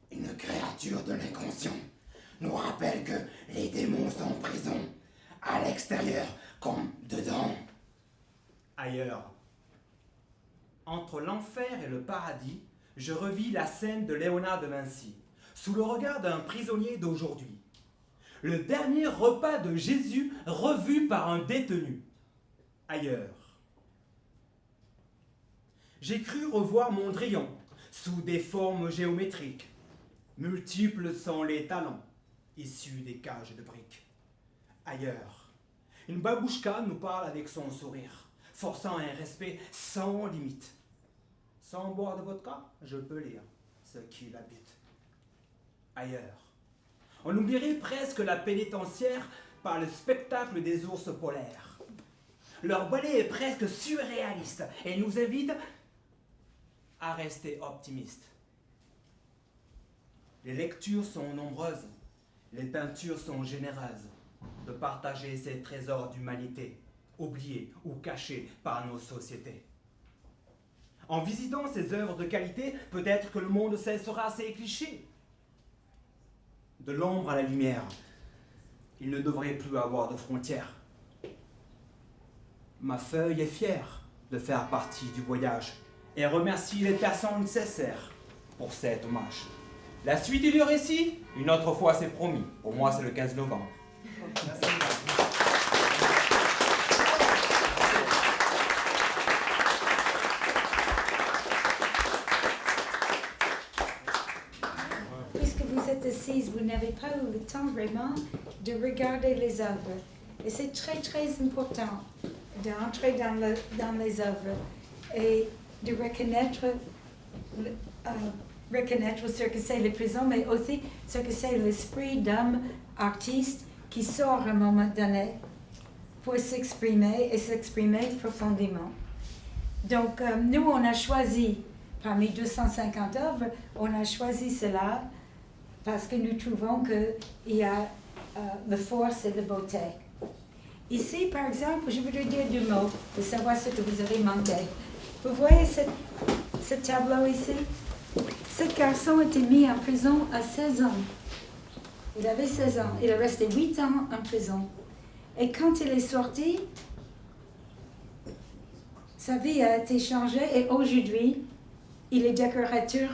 une créature de l'inconscient nous rappelle que les démons sont en prison, à l'extérieur comme dedans. Ailleurs, entre l'enfer et le paradis, je revis la scène de Léonard de Vinci, sous le regard d'un prisonnier d'aujourd'hui. Le dernier repas de Jésus revu par un détenu. Ailleurs, j'ai cru revoir Mondrian sous des formes géométriques. Multiples sont les talents issus des cages de briques. Ailleurs, une babouchka nous parle avec son sourire, forçant un respect sans limite. Sans boire de vodka, je peux lire ce qui l'habite. Ailleurs, on oublierait presque la pénitentiaire par le spectacle des ours polaires. Leur ballet est presque surréaliste et nous invite à rester optimistes. Les lectures sont nombreuses, les peintures sont généreuses de partager ces trésors d'humanité, oubliés ou cachés par nos sociétés. En visitant ces œuvres de qualité, peut-être que le monde cessera ses clichés. De l'ombre à la lumière, il ne devrait plus avoir de frontières. Ma feuille est fière de faire partie du voyage et remercie les personnes nécessaires pour cet hommage. La suite du récit, une autre fois c'est promis. Pour moi, c'est le 15 novembre. Merci. Puisque vous êtes assise, vous n'avez pas eu le temps vraiment de regarder les œuvres. Et c'est très très important d'entrer dans les œuvres et de reconnaître ce que c'est les prisons, mais aussi ce que c'est l'esprit d'homme artiste qui sort à un moment donné pour s'exprimer et s'exprimer profondément. Donc, nous, on a choisi, parmi 250 œuvres, on a choisi cela parce que nous trouvons qu'il y a la force et la beauté. Ici, par exemple, je voudrais dire deux mots pour savoir ce que vous avez manqué. Vous voyez ce tableau ici? Ce garçon a été mis en prison à 16 ans. Il avait 16 ans. Il est resté 8 ans en prison. Et quand il est sorti, sa vie a été changée et aujourd'hui, il est décorateur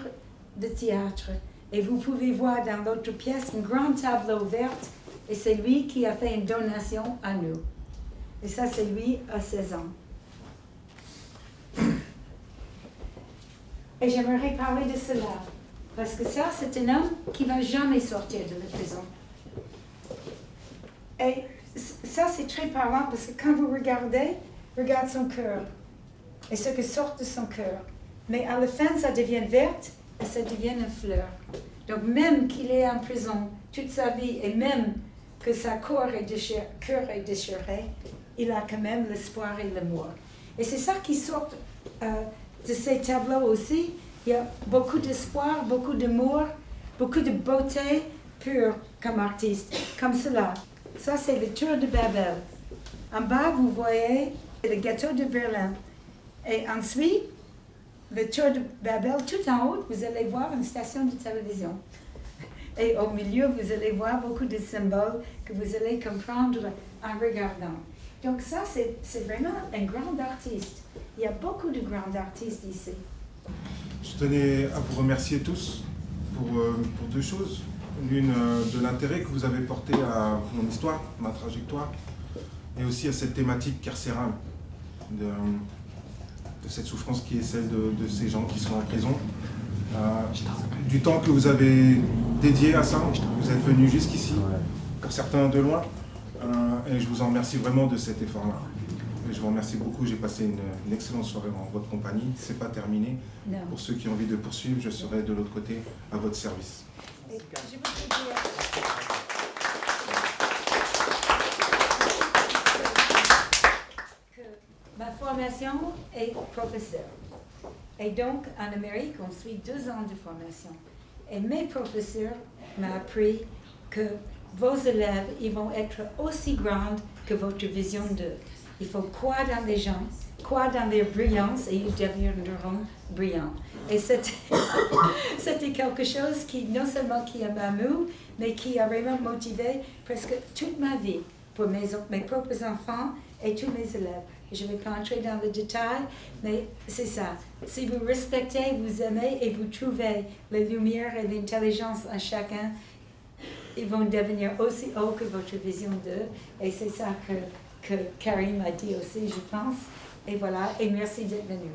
de théâtre. Et vous pouvez voir dans l'autre pièce un grand tableau vert et c'est lui qui a fait une donation à nous. Et ça, c'est lui à 16 ans. Et j'aimerais parler de cela, parce que ça, c'est un homme qui ne va jamais sortir de la prison. Et ça, c'est très parlant, parce que quand vous regardez, regarde son cœur, et ce qui sort de son cœur. Mais à la fin, ça devient verte, et ça devient une fleur. Donc même qu'il est en prison toute sa vie, et même que sa cœur est déchiré, il a quand même l'espoir et l'amour. Et c'est ça qui sort de ces tableaux aussi. Il y a beaucoup d'espoir, beaucoup d'amour, beaucoup de beauté pure comme artiste, comme cela. Ça, c'est le Tour de Babel. En bas, vous voyez le ghetto de Berlin. Et ensuite, le Tour de Babel, tout en haut, vous allez voir une station de télévision. Et au milieu, vous allez voir beaucoup de symboles que vous allez comprendre en regardant. Donc ça, c'est vraiment un grand artiste. Il y a beaucoup de grands artistes ici. Je tenais à vous remercier tous pour deux choses. L'une, de l'intérêt que vous avez porté à mon histoire, ma trajectoire. et aussi à cette thématique carcérale, de cette souffrance qui est celle de ces gens qui sont en prison. Du temps que vous avez dédié à ça, vous êtes venus jusqu'ici, pour certains de loin, et je vous en remercie vraiment de cet effort-là. Je vous remercie beaucoup, j'ai passé une excellente soirée en votre compagnie. C'est pas terminé. Non. Pour ceux qui ont envie de poursuivre, je serai de l'autre côté à votre service. Et je voudrais dire que ma formation est professeur. Et donc, en Amérique, on suit 2 ans de formation. Et mes professeurs m'ont appris que vos élèves, ils vont être aussi grands que votre vision d'eux. Il faut croire dans les gens, croire dans leur brillance et ils deviendront brillants. Et c'était quelque chose qui, non seulement qui m'a ému, mais qui a vraiment motivé presque toute ma vie pour mes propres enfants et tous mes élèves. Je ne vais pas entrer dans le détail, mais c'est ça. Si vous respectez, vous aimez et vous trouvez la lumière et l'intelligence en chacun, ils vont devenir aussi hauts que votre vision d'eux. Et c'est ça que Karim a dit aussi, je pense. Et voilà, et merci d'être venu.